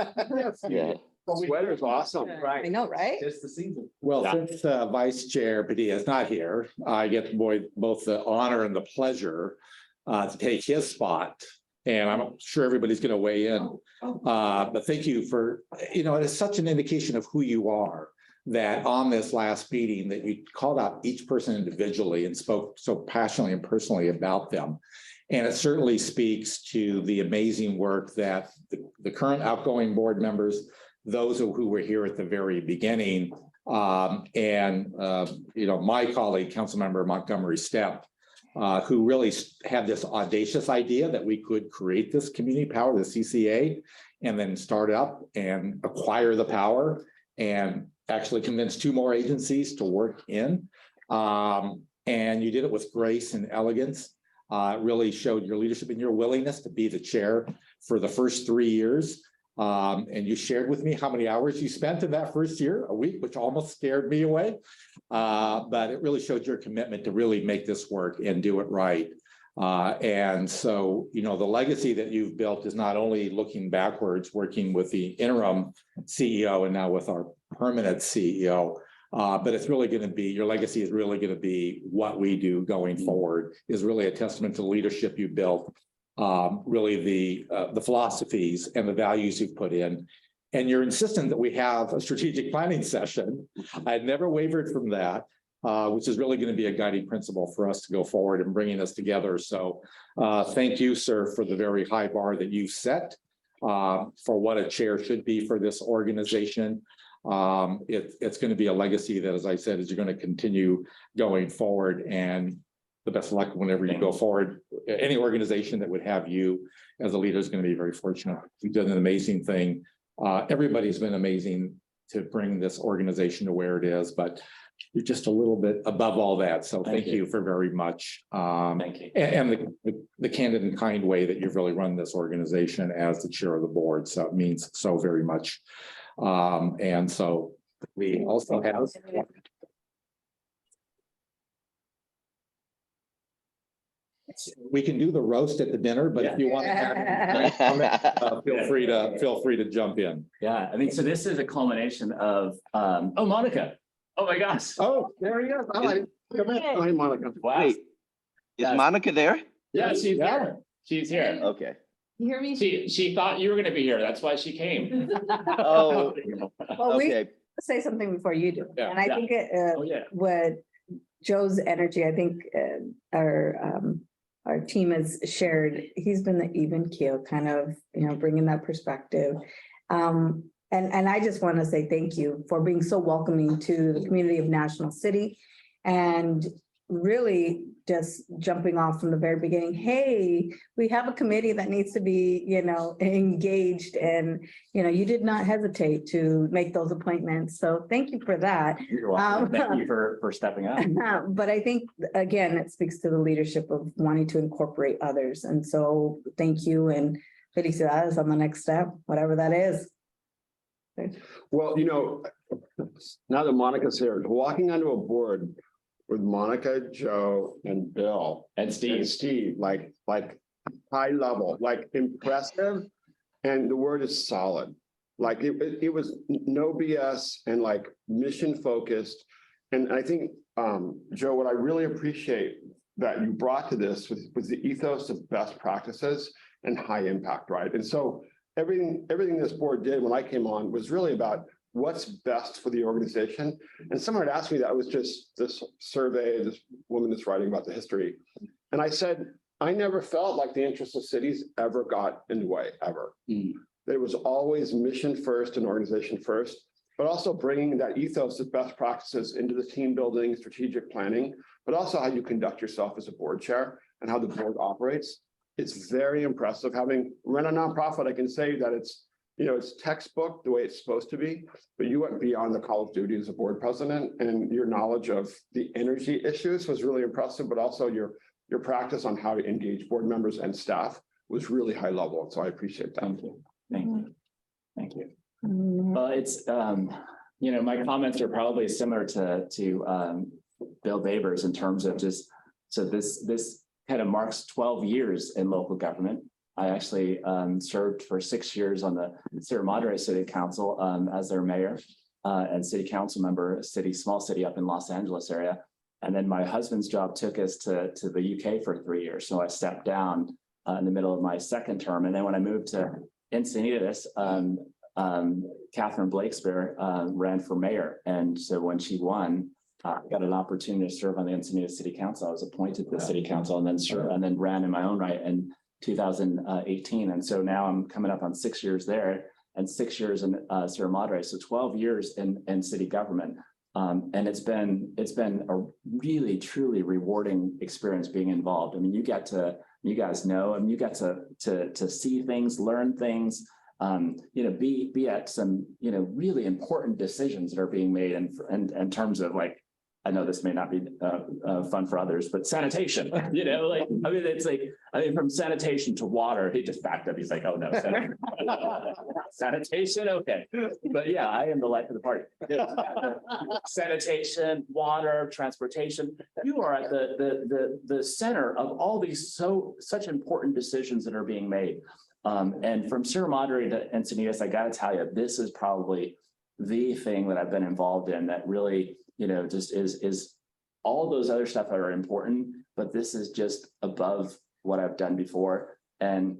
[SPEAKER 2] Yeah.
[SPEAKER 13] Sweater's awesome.
[SPEAKER 8] I know, right?
[SPEAKER 14] Just the season.
[SPEAKER 4] Well,
[SPEAKER 1] Yeah.
[SPEAKER 4] since Vice Chair Padilla is not here, I get both the honor and the pleasure to take his spot. And I'm sure everybody's going to weigh in. But thank you for, it is such an indication of who you are that on this last meeting that you called out each person individually and spoke so passionately and personally about them. And it certainly speaks to the amazing work that the current outgoing board members, those who were here at the very beginning, and my colleague, Councilmember Montgomery Stepp, who really had this audacious idea that we could create this community power, the CCA, and then start up and acquire the power and actually convince 2 more agencies to work in. And you did it with grace and elegance. Really showed your leadership and your willingness to be the chair for the first 3 years. And you shared with me how many hours you spent in that first year, a week, which almost scared me away. But it really showed your commitment to really make this work and do it right. And so, the legacy that you've built is not only looking backwards, working with the interim CEO and now with our permanent CEO, but it's really going to be, your legacy is really going to be what we do going forward, is really a testament to the leadership you built, really the philosophies and the values you've put in. And you're insistent that we have a strategic planning session. I've never wavered from that, which is really going to be a guiding principle for us to go forward and bringing us together. So thank you, sir, for the very high bar that you've set for what a chair should be for this organization. It's going to be a legacy that, as I said, is you're going to continue going forward, and the best of luck whenever you go forward. Any organization that would have you as a leader is going to be very fortunate. You've done an amazing thing. Everybody's been amazing to bring this organization to where it is, but you're just a little bit above all that. So thank you for very much.
[SPEAKER 1] Thank you.
[SPEAKER 4] And the candid and kind way that you've really run this organization as the chair of the board. So it means so very much. And so we also have. We can do the roast at the dinner, but if you want to, feel free to jump in.
[SPEAKER 1] Yeah, I mean, so this is a culmination of, oh, Monica. Oh, my gosh.
[SPEAKER 13] Oh, there he is. Hi, Monica.
[SPEAKER 1] Wow.
[SPEAKER 2] Wait, is Monica there?
[SPEAKER 1] Yeah, she's here. She's here.
[SPEAKER 2] Okay.
[SPEAKER 3] You hear me?
[SPEAKER 1] She thought you were gonna be here. That's why she came.
[SPEAKER 2] Oh,
[SPEAKER 8] Well, we
[SPEAKER 2] okay.
[SPEAKER 8] say something before you do.
[SPEAKER 4] Yeah.
[SPEAKER 8] And I think
[SPEAKER 1] Oh, yeah.
[SPEAKER 8] what Joe's energy, I think our team has shared, he's been the even keel, kind of, bringing that perspective. And I just want to say thank you for being so welcoming to the community of National City, and really just jumping off from the very beginning. Hey, we have a committee that needs to be, engaged, and, you did not hesitate to make those appointments. So thank you for that.
[SPEAKER 1] You're welcome. Thank you for stepping up.
[SPEAKER 8] But I think, again, it speaks to the leadership of wanting to incorporate others. And so thank you, and felicidades on the next step, whatever that is.
[SPEAKER 13] Well, now that Monica's here, walking onto a board with Monica, Joe, and Bill
[SPEAKER 1] And Steve.
[SPEAKER 13] like high level, like impressive, and the word is solid. Like it was no BS and like mission focused. And I think, Joe, what I really appreciate that you brought to this was the ethos of best practices and high impact, right? And so everything this board did when I came on was really about what's best for the organization. And someone had asked me that, it was just this survey, this woman that's writing about the history. And I said, I never felt like the interests of cities ever got in the way, ever. There was always mission first and organization first, but also bringing that ethos of best practices into the team building, strategic planning, but also how you conduct yourself as a board chair and how the board operates. It's very impressive. Having run a nonprofit, I can say that it's textbook the way it's supposed to be, but you went beyond the call of duty as a board president, and your knowledge of the energy issues was really impressive, but also your practice on how to engage board members and staff was really high level. So I appreciate that.
[SPEAKER 1] Thank you. Thank you. Well, it's You know, my comments are probably similar to Bill Babers in terms of just, so this kind of marks 12 years in local government. I actually served for 6 years on the Sierra Madre City Council as their mayor and city council member, small city up in Los Angeles area. And then my husband's job took us to the UK for 3 years. So I stepped down in the middle of my second term. And then when I moved to Encinitas, Catherine Blakespeare ran for mayor. And so when she won, I got an opportunity to serve on the Encinitas City Council. I was appointed to the city council and then served, and then ran in my own right in 2018. And so now I'm coming up on 6 years there and 6 years in Sierra Madre. So 12 years in city government. And it's been a really, truly rewarding experience being involved. I mean, you guys know, and you get to see things, learn things, you know, be at some, you know, really important decisions that are being made in terms of, like, I know this may not be fun for others, but sanitation, you know, like, I mean, it's like, I mean, from sanitation to water, he just backed up. He's like, oh no, sanitation, okay. But yeah, I am the life of the party. Sanitation, water, transportation, you are at the center of all these such important decisions that are being made. And from Sierra Madre to Encinitas, I gotta tell you, this is probably the thing that I've been involved in that really, you know, just is all those other stuff that are important, but this is just above what I've done before. And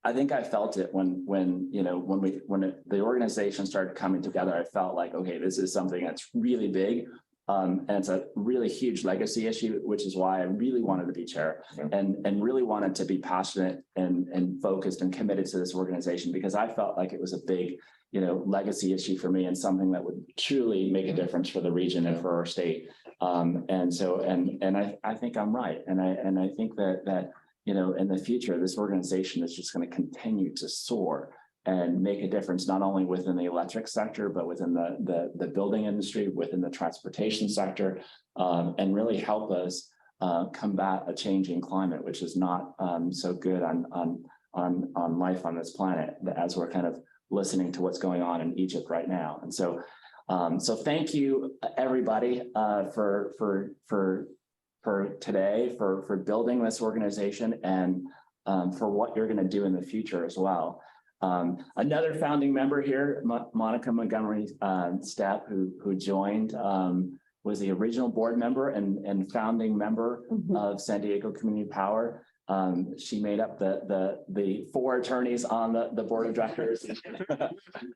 [SPEAKER 1] I think I felt it when the organization started coming together. I felt like, okay, this is something that's really big. And it's a really huge legacy issue, which is why I really wanted to be chair and really wanted to be passionate and focused and committed to this organization, because I felt like it was a big, you know, legacy issue for me and something that would truly make a difference for the region and for our state. And so, and I think I'm right. And I think that, you know, in the future, this organization is just going to continue to soar and make a difference, not only within the electric sector, but within the building industry, within the transportation sector, and really help us combat a changing climate, which is not so good on life on this planet, as we're kind of listening to what's going on in Egypt right now. And so, so thank you, everybody, for today, for building this organization, and for what you're going to do in the future as well. Another founding member here, Monica Montgomery Stepp, who joined, was the original board member and founding member of San Diego Community Power. She made up the 4 attorneys on the board of directors,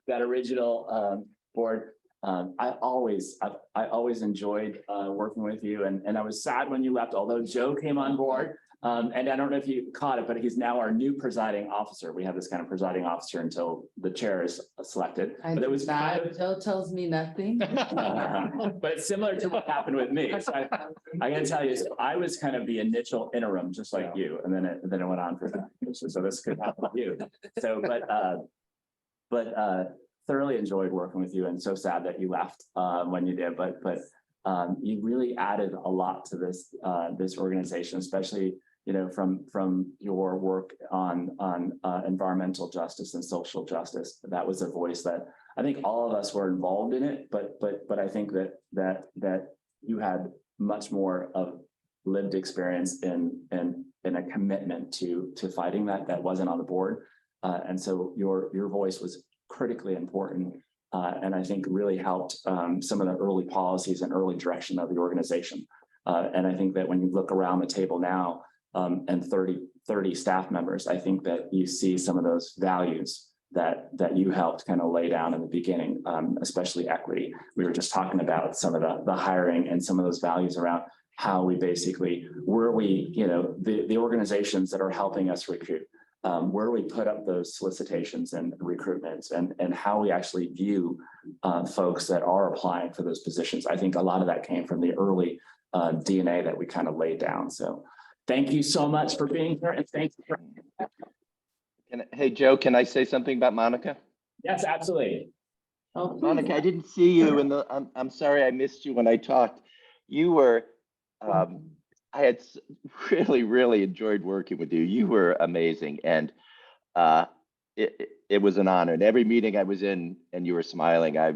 [SPEAKER 1] that original board. I always enjoyed working with you, and I was sad when you left, although Joe came on board. And I don't know if you caught it, but he's now our new presiding officer. We have this kind of presiding officer until the chair is selected. But it was kind of,
[SPEAKER 15] Joe tells me nothing.
[SPEAKER 1] but it's similar to what happened with me. So I gotta tell you, so I was kind of the initial interim, just like you, and then it went on for that. So this could happen with you. So, but thoroughly enjoyed working with you, and so sad that you left when you did. But you really added a lot to this organization, especially, you know, from your work on environmental justice and social justice. That was a voice that I think all of us were involved in it, but I think that you had much more of lived experience in a commitment to fighting that wasn't on the board, and so your voice was critically important, and I think really helped some of the early policies and early direction of the organization. And I think that when you look around the table now, and 30 staff members, I think that you see some of those values that you helped kind of lay down in the beginning, especially equity. We were just talking about some of the hiring and some of those values around how we basically, the organizations that are helping us recruit, where we put up those solicitations and recruitments, and how we actually view folks that are applying for those positions. I think a lot of that came from the early DNA that we kind of laid down. So thank you so much for being here, and thank you.
[SPEAKER 2] Hey, Joe, can I say something about Monica?
[SPEAKER 1] Yes, absolutely.
[SPEAKER 15] Oh,
[SPEAKER 2] Monica, I didn't see you in the, I'm sorry I missed you when I talked. You were, I had really enjoyed working with you. You were amazing. And it was an honor. And every meeting I was in and you were smiling, I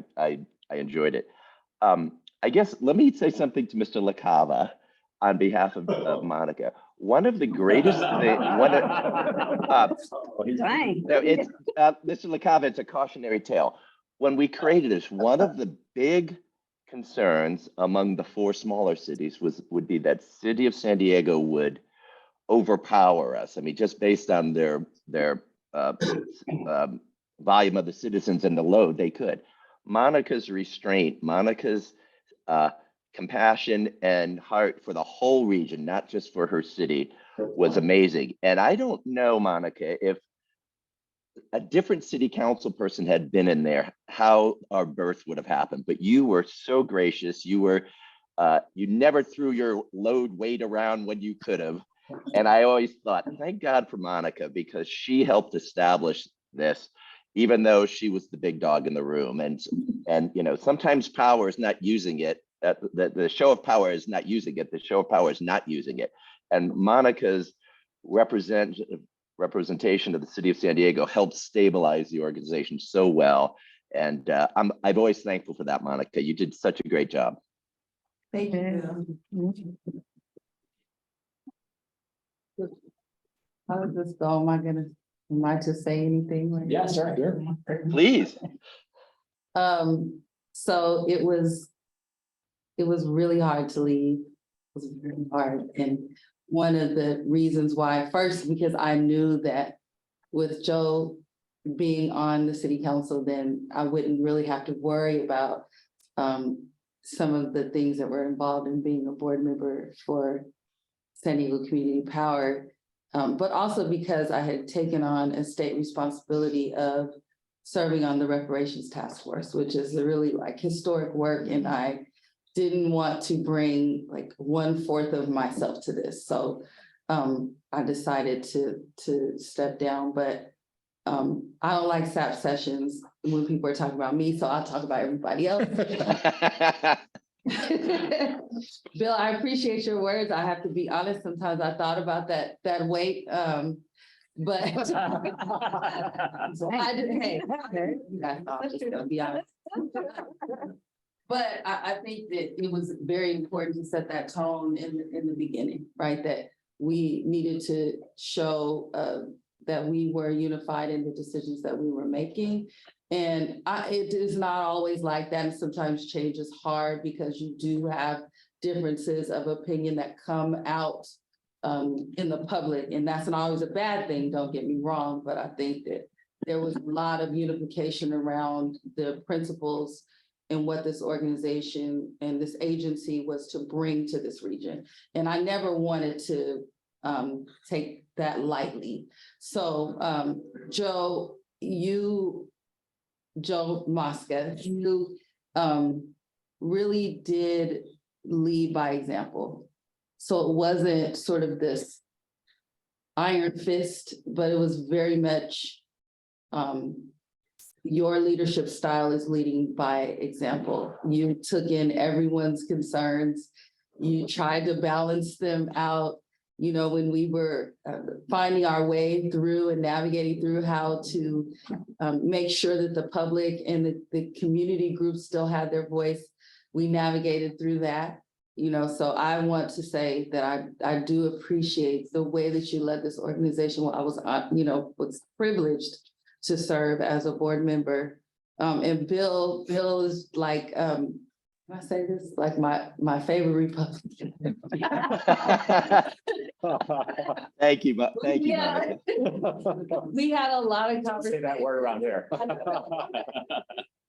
[SPEAKER 2] I enjoyed it. I guess, let me say something to Mr. LaCava on behalf of Monica. One of the greatest things, no, it's, Mr. LaCava, it's a cautionary tale. When we created this, one of the big concerns among the 4 smaller cities would be that city of San Diego would overpower us. I mean, just based on their volume of the citizens and the load they could. Monica's restraint, Monica's compassion and heart for the whole region, not just for her city, was amazing. And I don't know, Monica, if a different city council person had been in there, how our birth would have happened. But you were so gracious. You were, you never threw your load weight around when you could have. And I always thought, thank God for Monica, because she helped establish this, even though she was the big dog in the room. And you know, sometimes power is not using it. The show of power is not using it. The show of power is not using it. And Monica's representation of the city of San Diego helped stabilize the organization so well. And I'm always thankful for that, Monica. You did such a great job.
[SPEAKER 15] Thank you. How does this go? Am I to say anything? Right
[SPEAKER 1] Yeah, sure.
[SPEAKER 2] Please.
[SPEAKER 15] So it was really hard to leave. It was very hard. And one of the reasons why, first, because I knew that with Joe being on the city council, then I wouldn't really have to worry about some of the things that were involved in being a board member for San Diego Community Power. But also because I had taken on a state responsibility of serving on the reparations task force, which is a really like historic work. And I didn't want to bring like 1/4 of myself to this. So I decided to step down, but I don't like SAP sessions when people are talking about me, so I'll talk about everybody else. Bill, I appreciate your words. I have to be honest. Sometimes I thought about that weight, but I didn't. Hey, you guys thought I was just gonna be honest. But I think that it was very important to set that tone in the beginning, right? That we needed to show that we were unified in the decisions that we were making. And it is not always like that. And sometimes change is hard because you do have differences of opinion that come out in the public. And that's not always a bad thing, don't get me wrong, but I think that there was a lot of unification around the principles and what this organization and this agency was to bring to this region. And I never wanted to take that lightly. So Joe Mosca, you really did lead by example. So it wasn't sort of this iron fist, but it was very much your leadership style is leading by example. You took in everyone's concerns. You tried to balance them out. You know, when we were finding our way through and navigating through how to make sure that the public and the community groups still had their voice, we navigated through that. You know, so I want to say that I do appreciate the way that you led this organization. While I was, was privileged to serve as a board member. And Bill is like, can I say this? Like my favorite Republican.
[SPEAKER 2] Thank you, thank you,
[SPEAKER 15] Yeah.
[SPEAKER 2] Monica.
[SPEAKER 15] We had a lot of
[SPEAKER 1] Say
[SPEAKER 15] conversations.
[SPEAKER 1] that word around here.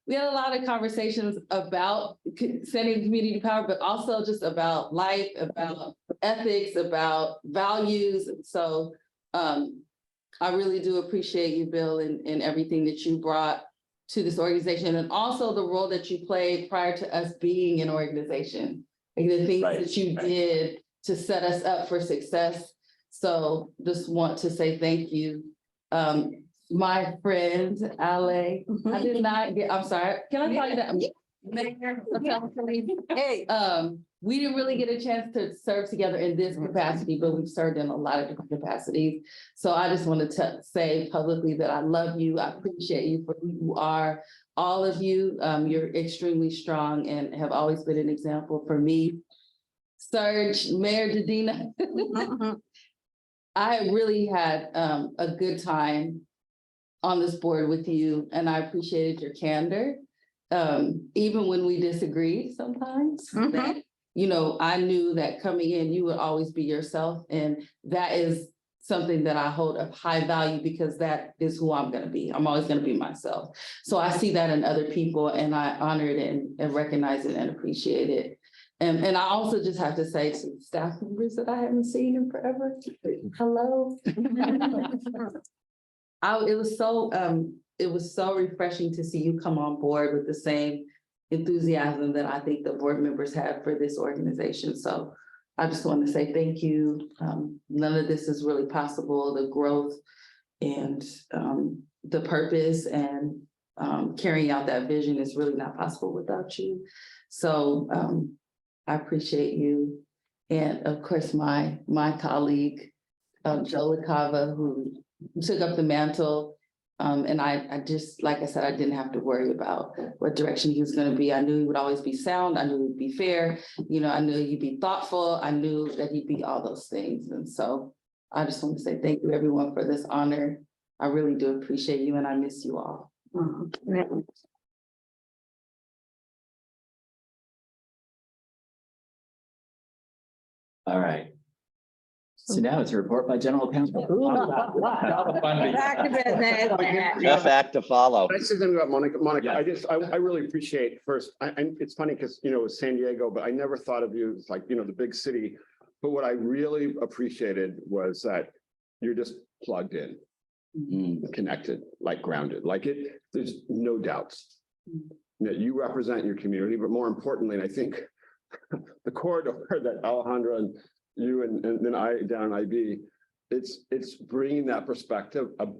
[SPEAKER 15] We had a lot of conversations about setting community power, but also just about life, about ethics, about values. And so I really do appreciate you, Bill, and everything that you brought to this organization, and also the role that you played prior to us being an organization, and the things that you did to set us up for success. So just want to say thank you. My friend, Ale, I did not get, I'm sorry, can I call you that? Mayor,
[SPEAKER 8] Hey.
[SPEAKER 15] we didn't really get a chance to serve together in this capacity, but we've served in a lot of different capacities. So I just wanted to say publicly that I love you. I appreciate you for who you are. All of you, you're extremely strong and have always been an example for me. Serge, Mayor Jadina. I really had a good time on this board with you, and I appreciated your candor. Even when we disagreed sometimes, that, you know, I knew that coming in, you would always be yourself. And that is something that I hold of high value because that is who I'm gonna be. I'm always gonna be myself. So I see that in other people and I honor it and recognize it and appreciate it. And I also just have to say to the staff members that I haven't seen in forever, hello. It was so refreshing to see you come on board with the same enthusiasm that I think the board members have for this organization. So I just want to say thank you. None of this is really possible. The growth and the purpose and carrying out that vision is really not possible without you. So I appreciate you. And of course, my colleague, Joe LaCava, who took up the mantle. And I just, like I said, I didn't have to worry about what direction he was going to be. I knew he would always be sound. I knew he'd be fair. You know, I knew he'd be thoughtful. I knew that he'd be all those things. And so I just want to say thank you, everyone, for this honor. I really do appreciate you and I miss you all.
[SPEAKER 1] All right. So now it's a report by general counsel.
[SPEAKER 8] Back to business.
[SPEAKER 2] Tough act to follow.
[SPEAKER 13] I said something about Monica. Monica, I really appreciate first, and it's funny because, you know, it was San Diego, but I never thought of you as like, you know, the big city. But what I really appreciated was that you're just plugged in, connected, like grounded, like it, there's no doubts that you represent your community, but more importantly, and I think the corridor that Alejandra and you and then I down in IB, it's bringing that perspective of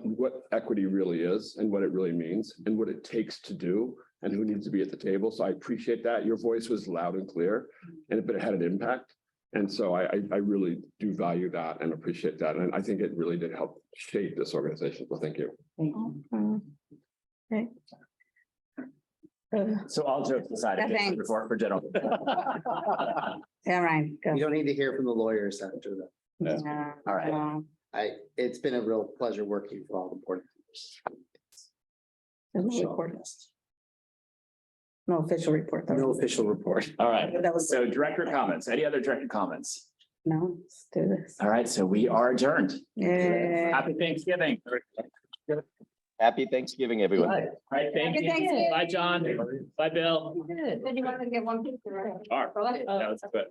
[SPEAKER 13] what equity really is and what it really means and what it takes to do and who needs to be at the table. So I appreciate that. Your voice was loud and clear, but it had an impact. And so I really do value that and appreciate that. And I think it really did help shape this organization. So thank you.
[SPEAKER 15] Thank you.
[SPEAKER 8] Okay.
[SPEAKER 1] So all jokes aside, it's a report for general.
[SPEAKER 8] All right.
[SPEAKER 10] You don't need to hear from the lawyers after that.
[SPEAKER 1] All right.
[SPEAKER 10] It's been a real pleasure working for all the board members.
[SPEAKER 8] No official report.
[SPEAKER 10] No official report.
[SPEAKER 1] All right.
[SPEAKER 8] That was-
[SPEAKER 1] So director comments, any other director comments?
[SPEAKER 8] No, let's do this.
[SPEAKER 1] All right, so we are adjourned.
[SPEAKER 8] Yeah.
[SPEAKER 1] Happy Thanksgiving.
[SPEAKER 2] Happy Thanksgiving, everyone.
[SPEAKER 1] All right, thank
[SPEAKER 8] Happy
[SPEAKER 1] you.
[SPEAKER 8] Thanksgiving.
[SPEAKER 1] Bye, John. Bye, Bill.
[SPEAKER 8] Good. Then you want to get one picture, right?
[SPEAKER 1] All right. That was good.